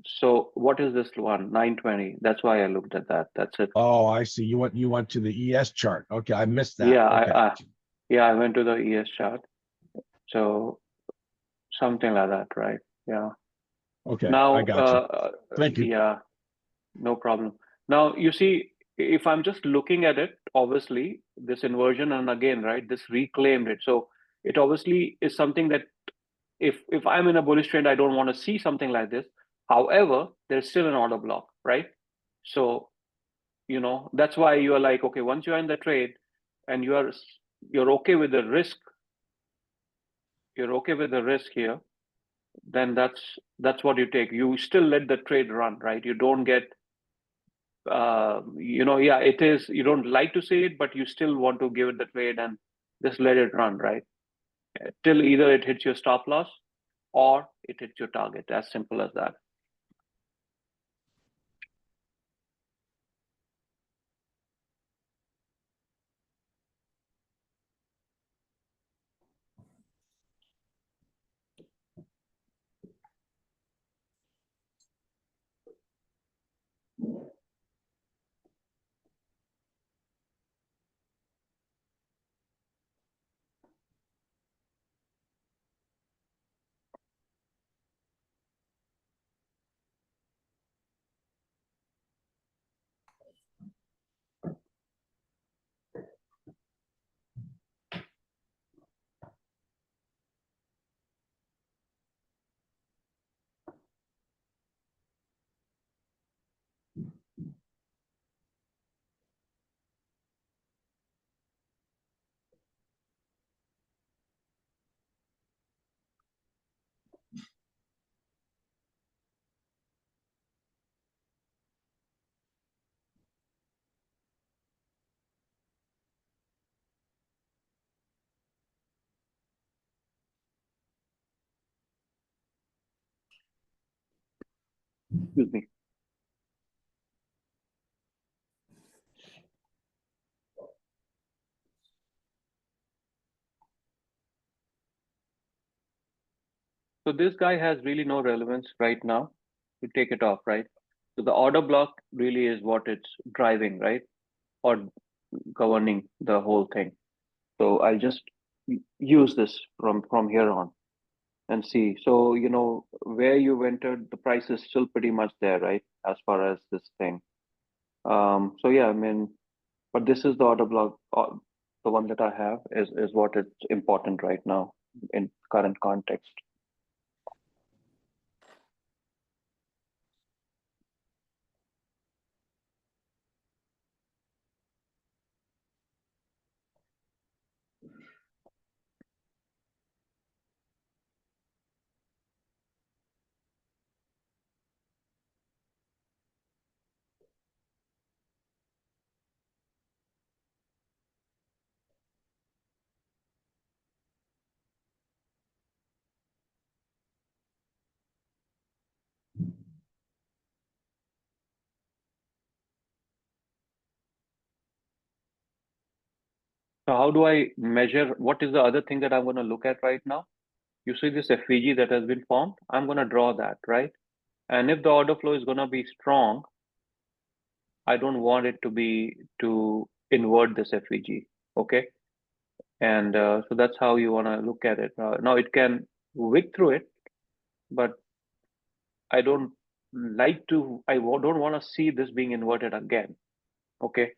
So what is this one? 920. That's why I looked at that. That's it. Oh, I see. You went to the ES chart. Okay, I missed that. Yeah, okay. I went to the ES chart. So something like that, right? Yeah. Okay. Now, I got you. Thank you. Yeah, no problem. Now you see, if I'm just looking at it, obviously this inversion, and again, right, this reclaimed it. So it obviously is something that if I'm in a bullish trend, I don't want to see something like this. However, there's still an order block, right? So, that's why you are like, okay, once you're in the trade and you're okay with the risk, here, then that's what you take. You still let the trade run, right? You don't get, yeah, it is, you don't like to see it, but you still want to give it the trade and just let it run, right? Till either it hits your stop loss or it hits your target. As simple as that. Excuse me. So this guy has really no relevance right now. You take it off, right? So the order block really is what it's driving, right? Or governing the whole thing. So I'll just use this from here on and see. So, you know, where you entered, the price is still pretty much there, right? As far as this thing. So yeah, I mean, but this is the order block. The one that I have is what is important right now in current context. So how do I measure? What is the other thing that I'm going to look at right now? You see this FVG that has been formed. I'm going to draw that, right? And if the order flow is going to be strong, I don't want it to invert this FVG, okay? And so that's how you want to look at it. Now it can wick through it, but I don't like to. I don't want to see this being inverted again, okay?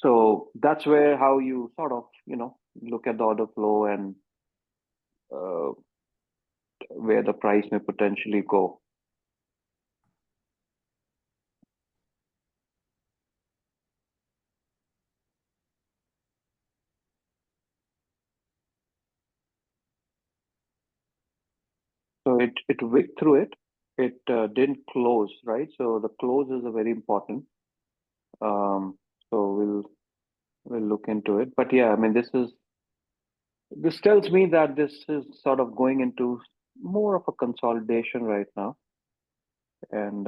So that's where how you sort of, you know, look at the order flow and where the price may potentially go. So it wicked through it. It didn't close, right? So the close is a very important. So we'll look into it. But yeah, I mean, this tells me that this is sort of going into more of a consolidation right now, and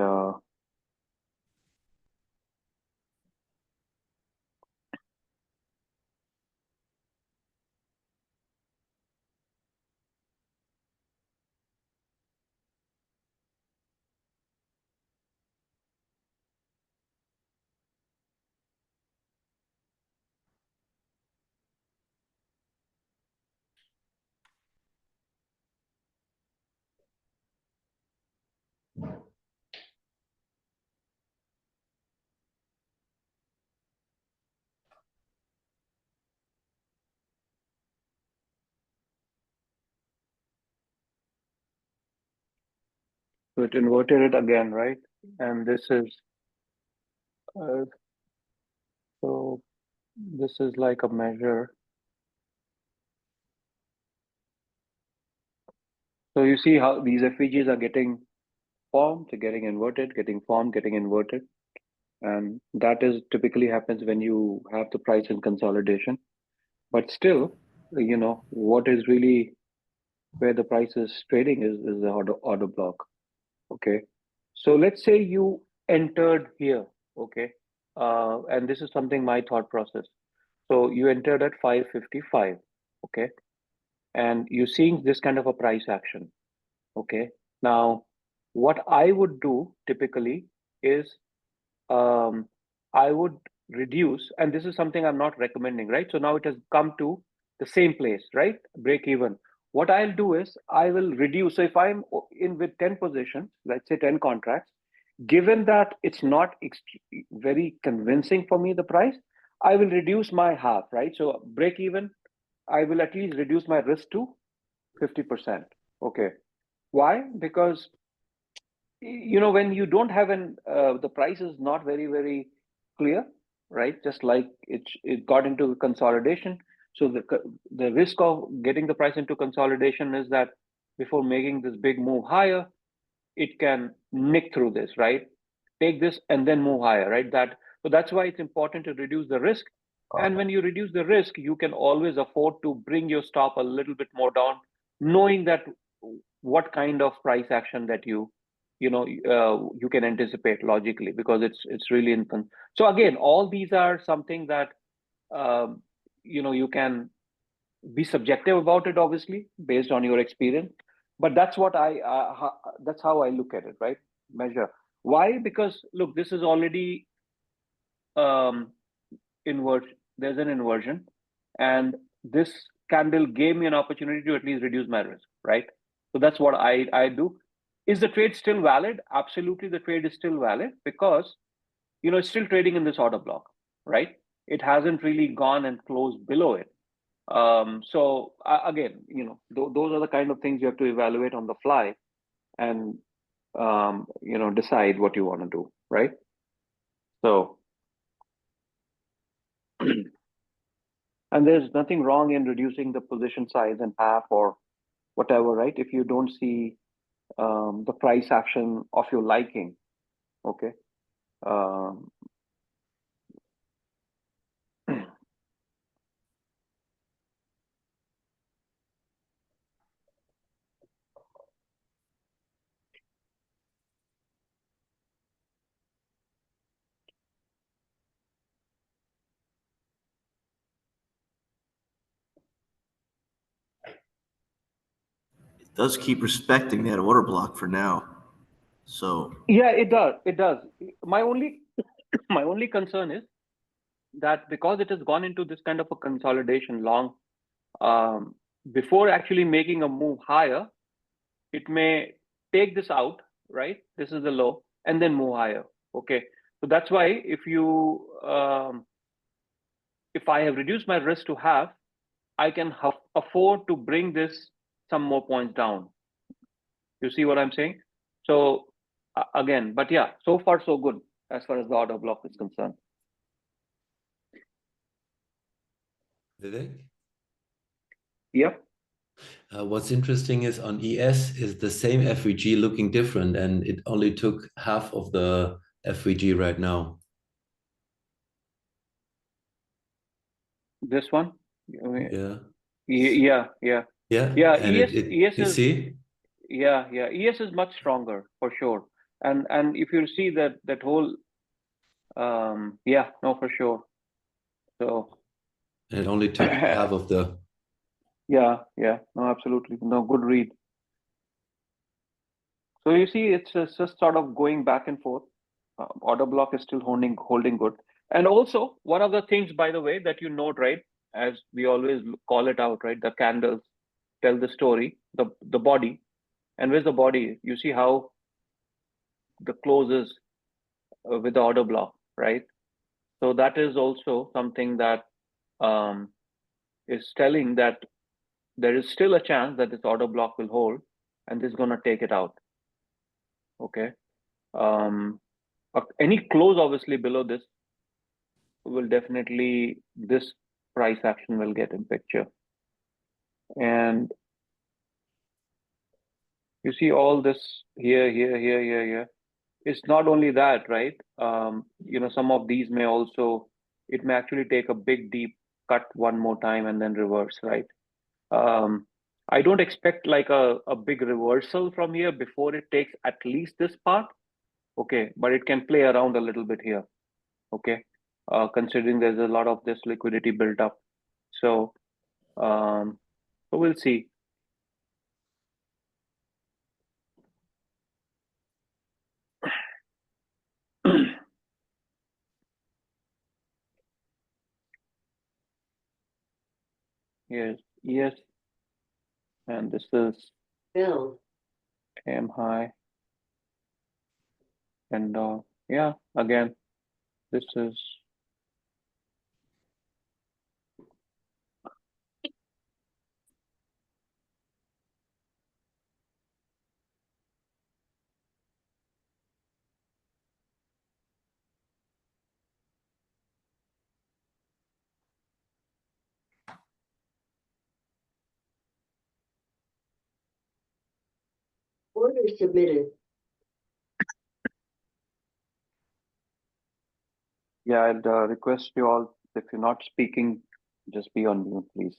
so it inverted it again, right? And this is so this is like a measure. So you see how these FVGs are getting formed, they're getting inverted, getting formed, getting inverted. And that is typically happens when you have the price in consolidation. But still, you know, what is really where the price is trading is the order block. Okay. So let's say you entered here. Okay. And this is something my thought process. So you entered at 555. Okay. And you're seeing this kind of a price action. Okay. Now, what I would do typically is I would reduce, and this is something I'm not recommending, right? So now it has come to the same place, right? Break even. What I'll do is I will reduce. So if I'm in with 10 positions, let's say 10 contracts, given that it's not very convincing for me, the price, I will reduce my half, right? So break even, I will at least reduce my risk to 50%. Okay. Why? Because when you don't have the price is not very clear, right? Just like it got into consolidation. So the risk of getting the price into consolidation is that before making this big move higher, it can nick through this, right? Take this and then move higher, right? So that's why it's important to reduce the risk. And when you reduce the risk, you can always afford to bring your stop a little bit more down, knowing that what kind of price action that you can anticipate logically, because it's really so again, all these are something that you can be subjective about it, obviously based on your experience, but that's what that's how I look at it, right? Measure. Why? Because look, this is already there's an inversion, and this candle gave me an opportunity to at least reduce my risk, right? So that's what I do. Is the trade still valid? Absolutely, the trade is still valid, because it's still trading in this order block, right? It hasn't really gone and closed below it. So again, those are the kind of things you have to evaluate on the fly, and decide what you want to do, right? So and there's nothing wrong in reducing the position size in half or whatever, right? If you don't see the price action of your liking. Okay. It does keep respecting that order block for now. So yeah, it does. My only concern is that because it has gone into this kind of a consolidation long, before actually making a move higher, it may take this out, right? This is the low, and then move higher. Okay. So that's why if I have reduced my risk to half, I can afford to bring this some more points down. You see what I'm saying? So again, but yeah, so far so good as far as the order block is concerned. Vivek? Yep. What's interesting is on ES is the same FVG looking different, and it only took half of the FVG right now. This one? Yeah. Yeah. Yeah. And ES you is, see? yeah. ES is much stronger for sure. And if you see that whole, yeah, no, for sure. So And it only took half of the. Yeah, no, absolutely. No, good read. So you see, it's just sort of going back and forth. Order block is still holding good. And also, one of the things, by the way, that you note, right, as we always call it out, right, the candles tell the story, the body. And where's the body? You see how the close is with the order block, right? So that is also something that is telling that there is still a chance that this order block will hold, and this is going to take it out. Okay. Any close obviously below this will definitely, this price action will get in picture. And you see all this here. It's not only that, right? Some of these may also, it may actually take a big deep cut one more time and then reverse, right? I don't expect like a big reversal from here before it takes at least this part. Okay, but it can play around a little bit here. Okay, considering there's a lot of this liquidity built up. So, so we'll see. Yes, yes, and this is Bill. AM high, and yeah, again, this is Order submitted. yeah. I'd request you all, if you're not speaking, just be on mute, please.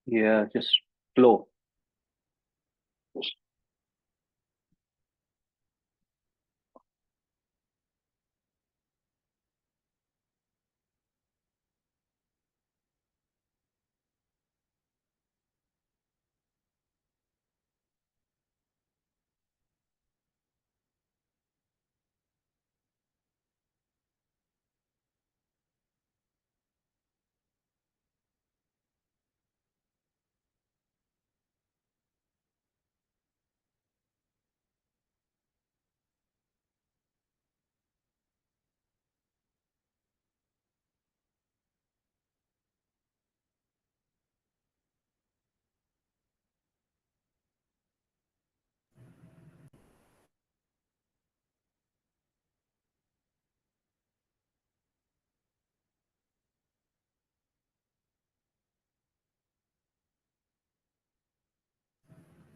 Yeah, just flow.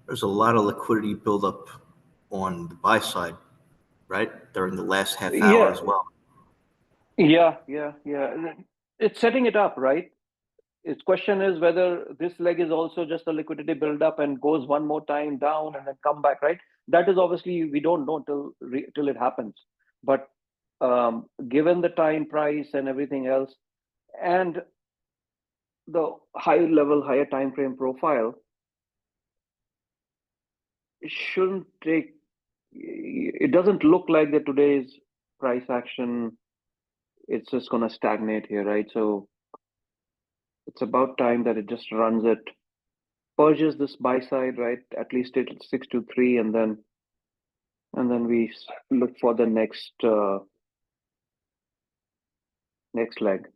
There's a lot of liquidity buildup on the buy side, right? During the last half hour Yeah, as well. yeah. It's setting it up, right? Its question is whether this leg is also just a liquidity buildup and goes one more time down and then come back, right? That is obviously we don't know till it happens. But given the time, price, and everything else, and the higher time frame profile, it shouldn't take. It doesn't look like that today's price action. It's just going to stagnate here, right? So it's about time that it just runs it, purges this buy side, right? At least it's 623, and then we look for the next leg.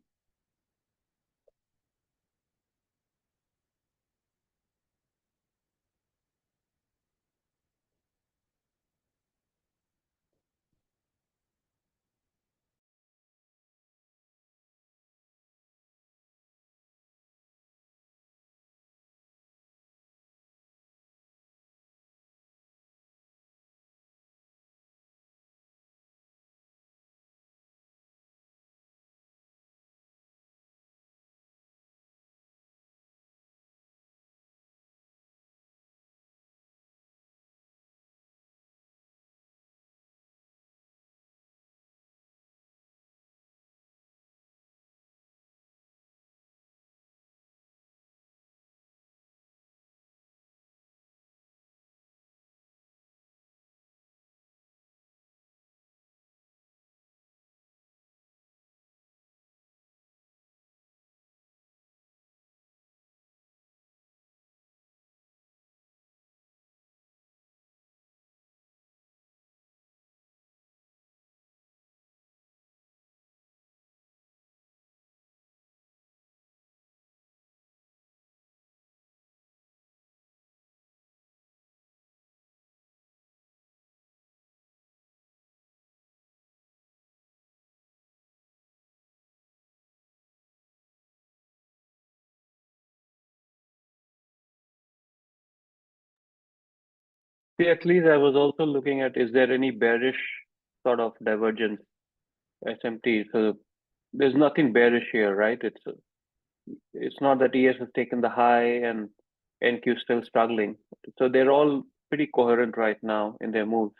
See, at least I was also looking at, is there any bearish sort of divergence SMT? So there's nothing bearish here, right? It's not that ES has taken the high and NQ still struggling. So they're all pretty coherent right now in their moves.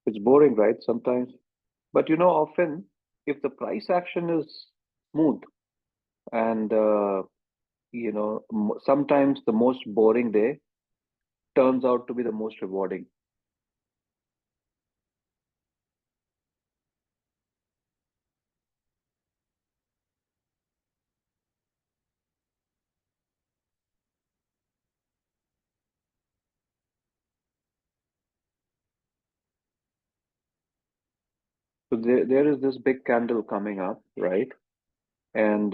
It's boring, right? Sometimes. But often if the price action is smooth and, sometimes the most boring day turns out to be the most rewarding. So there is this big candle coming up, right? And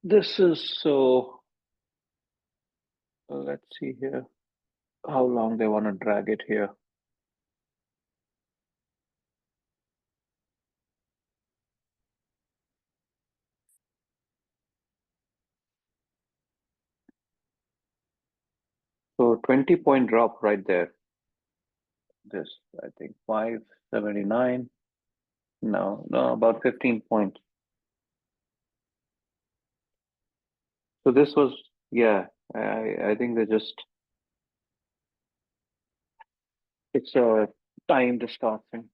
this is so, let's see here, how long they want to drag it here. So 20-point drop right there. This, I think 579. No, about 15 points. So this was, yeah, I think it's a time distortion.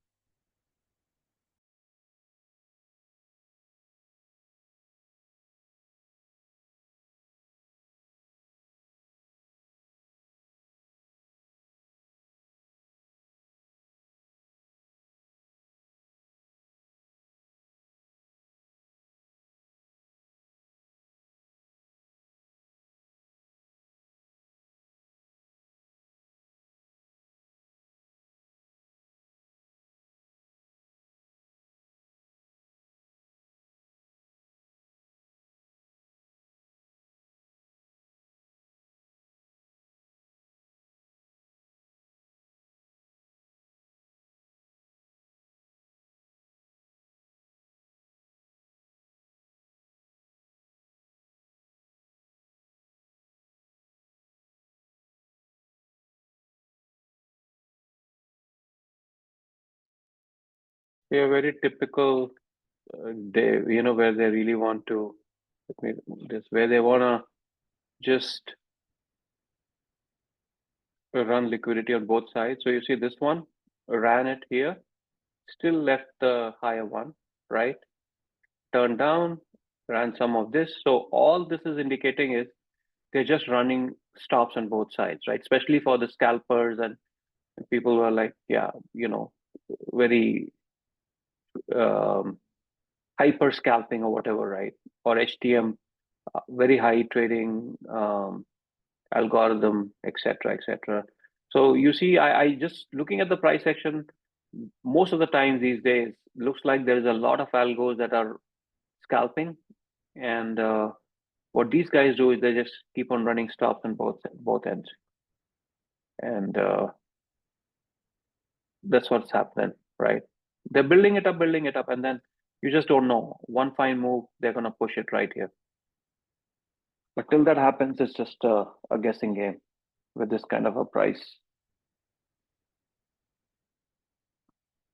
Yeah, very typical day, where they really want to, where they want to just run liquidity on both sides. So you see this one ran it here, still left the higher one, right? Turned down, ran some of this. So all this is indicating is they're just running stops on both sides, right? Especially for the scalpers and people who are like, yeah, very hyper scalping or whatever, right? Or HTM, very high trading algorithm, etc., etc. So you see, I just looking at the price action, most of the time these days, looks like there is a lot of algos that are scalping, and what these guys do is they just keep on running stops on both ends, and that's what's happening, right? They're building it up, and then you just don't know. One fine move, they're gonna push it right here. But till that happens, it's just a guessing game with this kind of a price.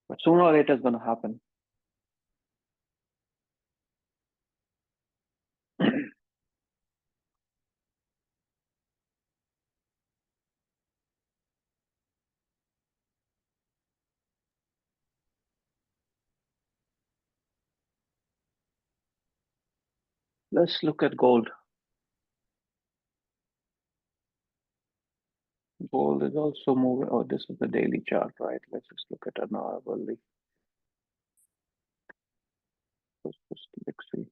But sooner or later, it's gonna happen. Let's look at gold. Gold is also moving. Oh, this is the daily chart, right? Let's just look at an hourly. Let's see.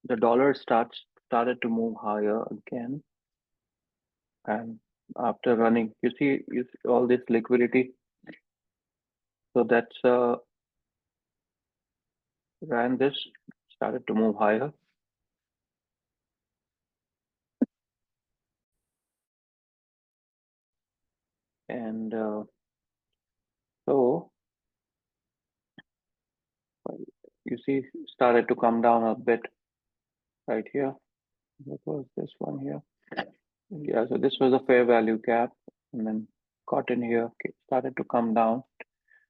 The dollar started to move higher again, and after running, you see all this liquidity. So that's ran this, started to move higher. And so you see, started to come down a bit right here. What was this one here? Yeah, so this was a fair value gap, and then got in here, started to come down.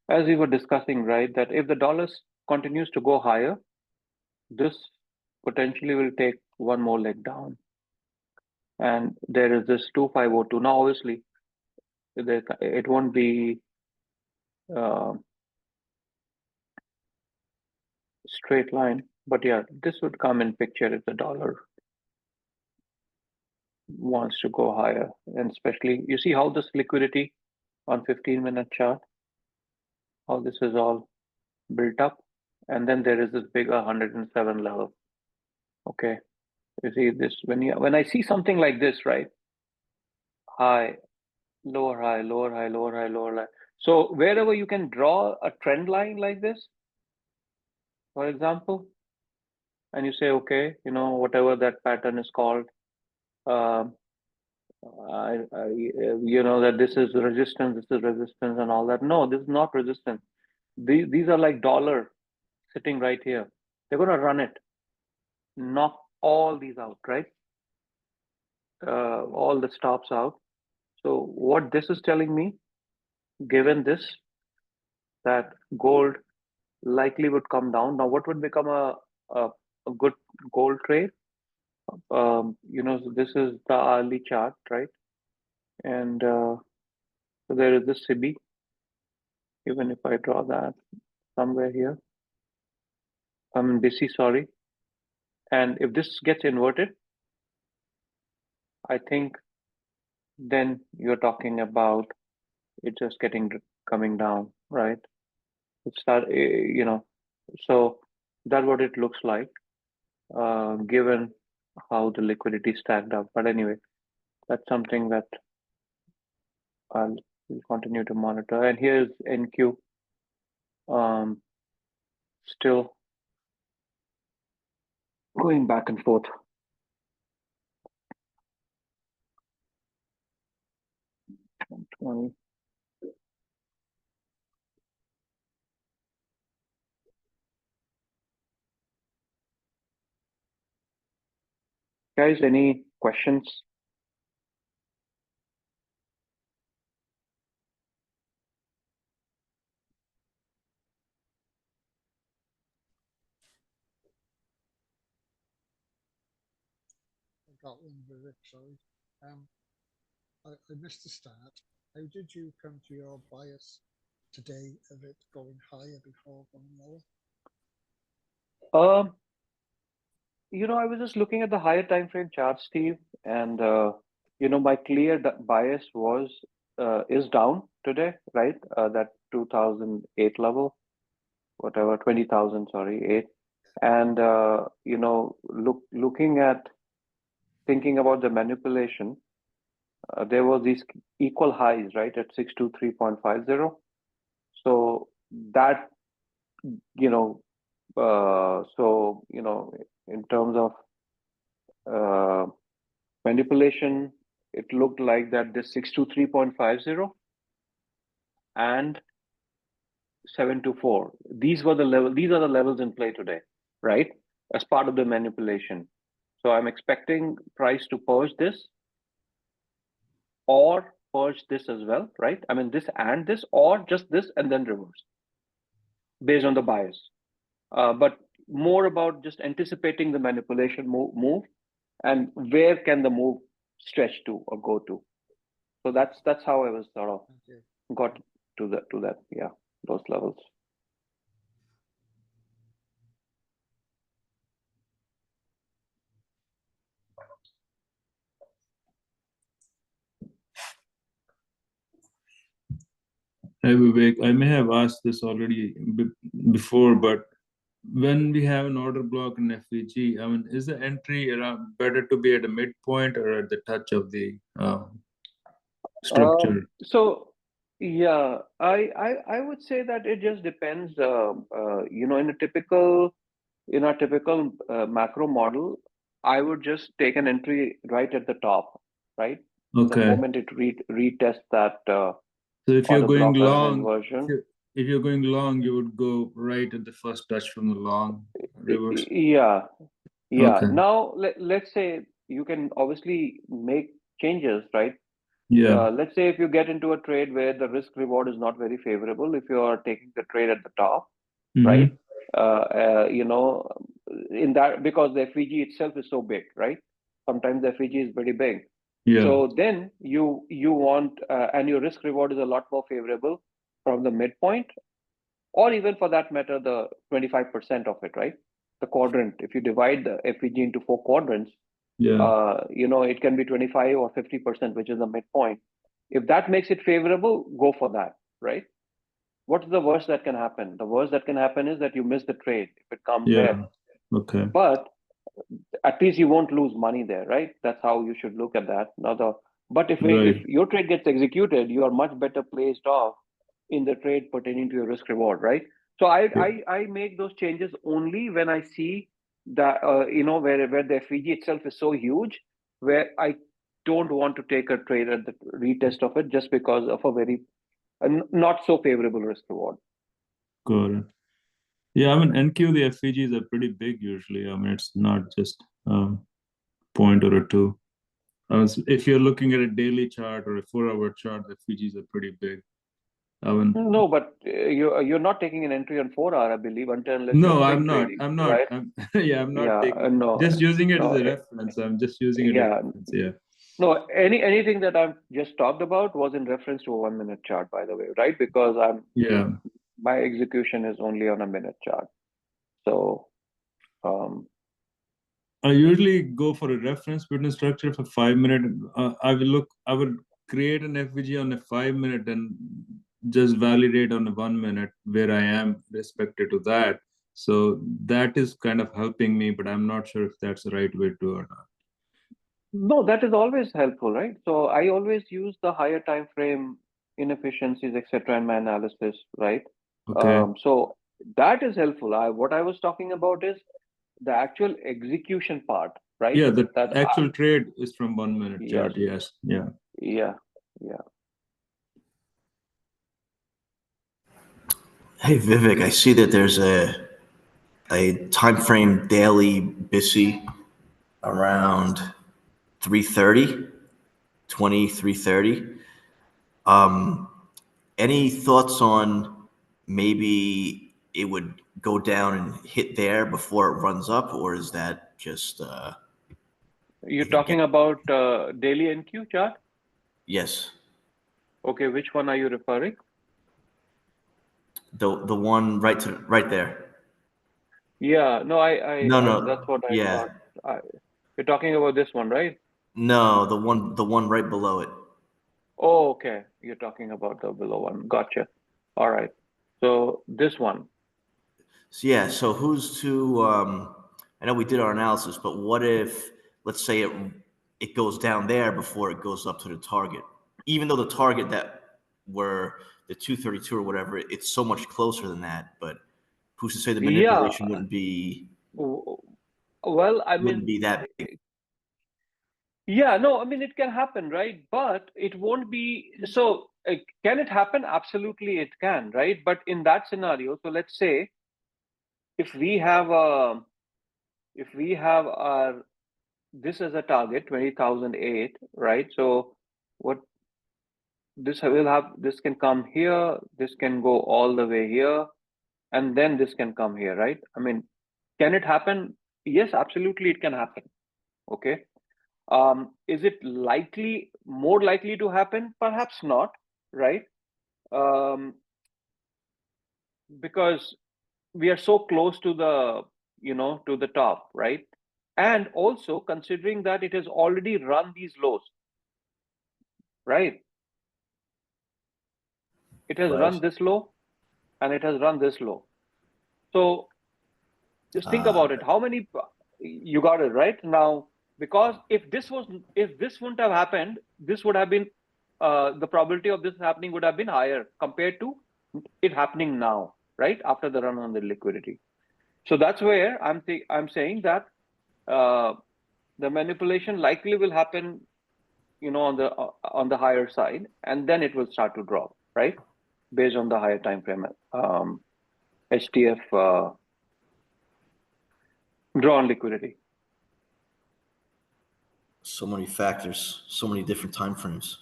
As we were discussing, right, that if the dollar continues to go higher, this potentially will take one more leg down. And there is this 2502. Now, obviously, it won't be straight line, but yeah, this would come in picture if the dollar wants to go higher. And especially, you see how this liquidity on 15-minute chart, how this is all built up, and then there is this bigger 107 level. Okay, you see this when I see something like this, right? High, lower high, lower high, lower high, lower high. So wherever you can draw a trend line like this, for example, and you say, okay, whatever that pattern is called, that this is resistance, and all that. No, this is not resistance. These are like dollar sitting right here. They're going to run it, knock all these out, right? All the stops out. So what this is telling me, given this, that gold likely would come down. Now, what would become a good gold trade? So this is the hourly chart, right? And so there is this CB. Even if I draw that somewhere here, I'm busy, sorry. And if this gets inverted, I think then you're talking about it just coming down, right? It's that, so that's what it looks like, given how the liquidity stacked up. But anyway, that's something that I'll continue to monitor. And here's NQ, still going back and forth. Guys, any questions? I got one, Vivek, sorry. I missed the start. How did you come to your bias today of it going higher before going lower? I was just looking at the higher time frame chart, Steve, and my clear bias is down today, right? That 2008 level, whatever 20,000, sorry, 8, and thinking about the manipulation, there were these equal highs, right, at 623.50. So that in terms of manipulation, it looked like that this 623.50 and 724. These are the levels in play today, right? As part of the manipulation. So I'm expecting price to purge this or purge this as well, right? I mean, this and this, or just this and then reverse based on the bias. But more about just anticipating the manipulation move and where can the move stretch to or go to. So that's how I was sort of got to that, yeah, those levels. Hey Vivek, I may have asked this already before, but when we have an order block in FVG, I mean, is the entry around better to be at a midpoint or at the touch of the structure? So yeah, I would say that it just depends. In a typical macro model, I would just take an entry right at the top, right? The Okay. moment it retests that So if you're order going block or an long, inversion. if you're going long, you would go right at the first touch from the long reverse. Yeah. Okay. Now let's say you can obviously make changes, right? Yeah. Let's say if you get into a trade where the risk reward is not very favorable, if you are taking the trade at the top, right? In that, because the FVG itself is so big, right? Sometimes the FVG is pretty big. Yeah. So then you want, and your risk reward is a lot more favorable from the midpoint, or even for that matter, the 25% of it, right? The quadrant, if you divide the FVG into 4 quadrants, it can be 25 or 50%, which is the midpoint. If that makes it favorable, go for that, right? What's the worst that can happen? The worst that can happen is that you miss the trade if it comes there. Okay. But at least you won't lose money there, right? That's how you should look at that. But if your trade gets executed, you are much better placed off in the trade pertaining to your risk reward, right? So I make those changes only when I see that where the FVG itself is so huge, where I don't want to take a trade at the retest of it just because of a very not so favorable risk reward. Got it. Yeah, I mean NQ the FVGs are pretty big usually. I mean it's not just point or a two. If you're looking at a daily chart or a 4-hour chart, the FVGs are pretty big. No, but you're not taking an entry on 4-hour, I believe, until unless no, you're I'm not. trading, I'm not. right? I'm not taking. No, just using it no, as a reference. I'm just using it as a reference. Yeah. No, anything that I've just talked about was in reference to a 1-minute chart, by the way, right? Because my execution is only on a minute chart. So I usually go for a reference witness structure for 5-minute. I would create an FVG on a 5-minute and just validate on a 1-minute where I am respected to that. So that is kind of helping me, but I'm not sure if that's the right way to or not. No, that is always helpful, right? So I always use the higher time frame inefficiencies, etc., in my analysis, right? Okay. So that is helpful. What I was talking about is the actual execution part, right? Yeah, the actual trade is from 1-minute chart. Yes. Yeah. Yeah. Hey Vivek, I see that there's a time frame daily BISI around 3:30, 3:30. Any thoughts on maybe it would go down and hit there before it runs up, or is that just you're talking about daily NQ chart? Yes. Okay, which one are you referring? The one right there. Yeah, no, No. That's what I thought. You're talking about this one, right? No, the one right below it. Oh, okay. You're talking about the below one. Gotcha. All right. So this one. So yeah. So who's to? I know we did our analysis, but what if, let's say it goes down there before it goes up to the target, even though the target that were the 232 or whatever, it's so much closer than that. But who's to say the manipulation wouldn't be? Well, I mean, wouldn't be that big. Yeah, no, I mean, it can happen, right? But it won't be. So can it happen? Absolutely, it can, right? But in that scenario, so let's say if we have our this as a target 20,008, right? So what this can come here, this can go all the way here, and then this can come here, right? I mean, Can it happen? Yes, absolutely, it can happen. Okay. Is it more likely to happen? Perhaps not, right? Because we are so close to the, to the top, right? And also considering that it has already run these lows, right? It has run this low and it has run this low. So just think about it. How many, you got it right now, because if this wouldn't have happened, this would have been, the probability of this happening would have been higher compared to it happening now, right? After the run on the liquidity. So that's where I'm saying that the manipulation likely will happen, on the higher side, and then it will start to drop, right? Based on the higher time frame, HTF drawn liquidity. So many factors, so many different time frames.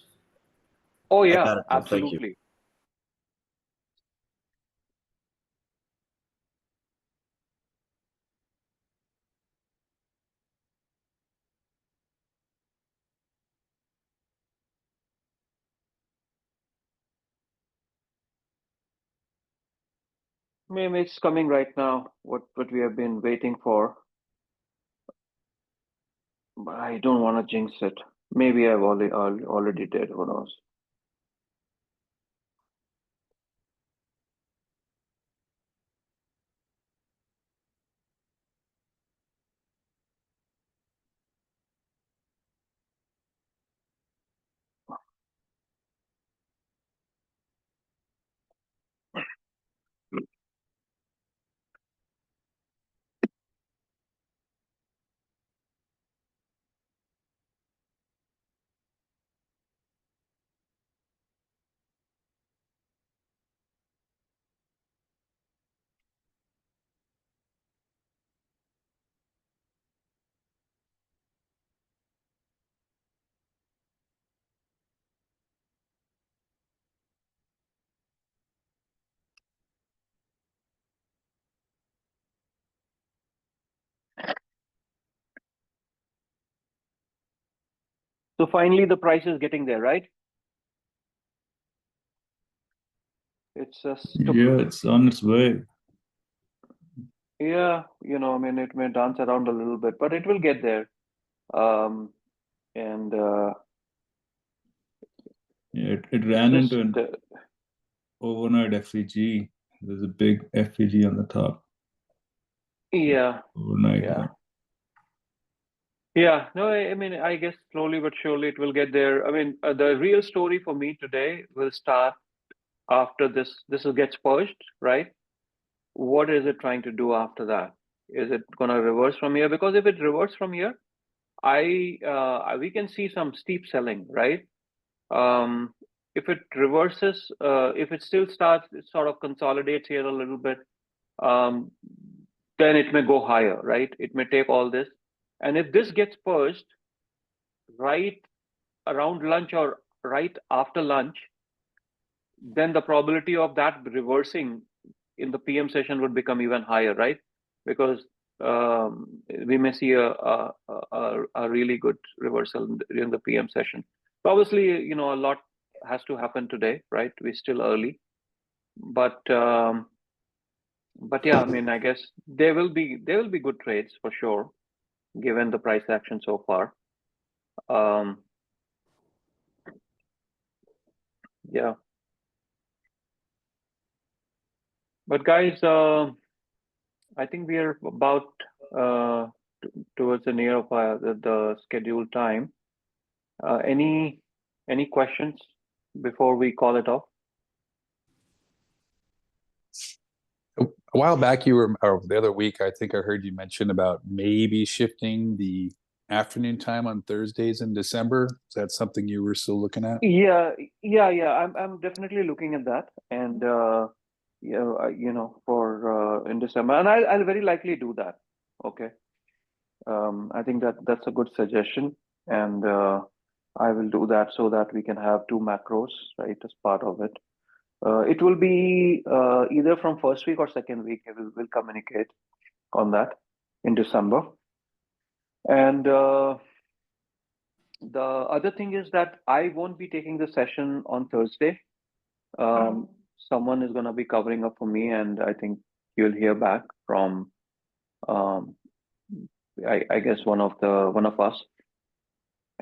Oh yeah, got it, absolutely. thank you. Maybe it's coming right now, what we have been waiting for. But I don't want to jinx it. Maybe I've already did, who knows. So finally the price is getting there, right? It's just Yeah, it's on its way. Yeah, I mean, it may dance around a little bit, but it will get there. And Yeah, it ran just into an overnight FVG. There's a big FVG on the top. yeah, Overnight. yeah. No, I mean, I guess slowly but surely it will get there. I mean, the real story for me today will start after this gets purged, right? What is it trying to do after that? Is it going to reverse from here? Because if it reverses from here, we can see some steep selling, right? If it reverses, if it still starts, it sort of consolidates here a little bit, then it may go higher, right? It may take all this. And if this gets purged right around lunch or right after lunch, then the probability of that reversing in the PM session would become even higher, right? Because we may see a really good reversal in the PM session. So obviously, a lot has to happen today, right? We're still early, but yeah, I mean, I guess there will be good trades for sure, given the price action so far. Yeah, but guys, I think we are about towards the near of the scheduled time. Any questions before we call it off? A while back, or the other week, I think I heard you mention about maybe shifting the afternoon time on Thursdays in December. Is that something you were still looking at? Yeah. I'm definitely looking at that, and for in December, and I'll very likely do that. Okay. I think that's a good suggestion, and I will do that so that we can have two macros, right, as part of it. It will be either from first week or second week. We'll communicate on that. in December. And the other thing is that I won't be taking the session on Thursday. Someone is going to be covering up for me, and I think you'll hear back from, I guess one of us.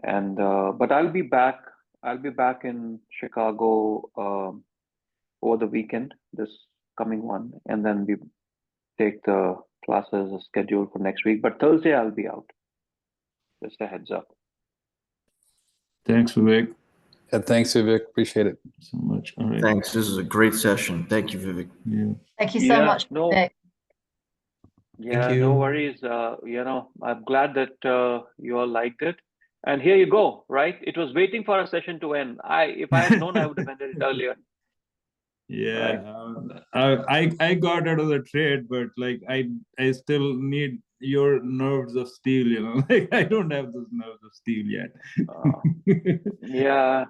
And but I'll be back. I'll be back in Chicago over the weekend, this coming one, and then we take the classes scheduled for next week. But Thursday I'll be out. Just a heads up. Thanks, Vivek. Yeah, thanks, Vivek. Appreciate it so much. All right. Thanks. This is a great session. Thank you, Vivek. Yeah. Thank you so much, Vivek. Yeah, you. no worries. I'm glad that you all liked it. And here you go, right? It was waiting for a session to end. If I had known, I would have ended it earlier. Yeah, Right. I got out of the trade, but like I still need your nerves of steel, you know. Like I don't have those nerves of steel yet. Yeah.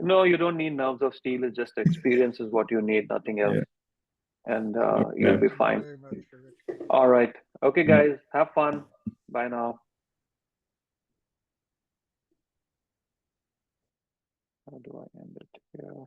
No, you don't need nerves of steel. It's just experience is what you need, nothing else. Yeah. And Okay. you'll be fine. All right. Okay, guys. Have fun. Bye now. How do I end it here?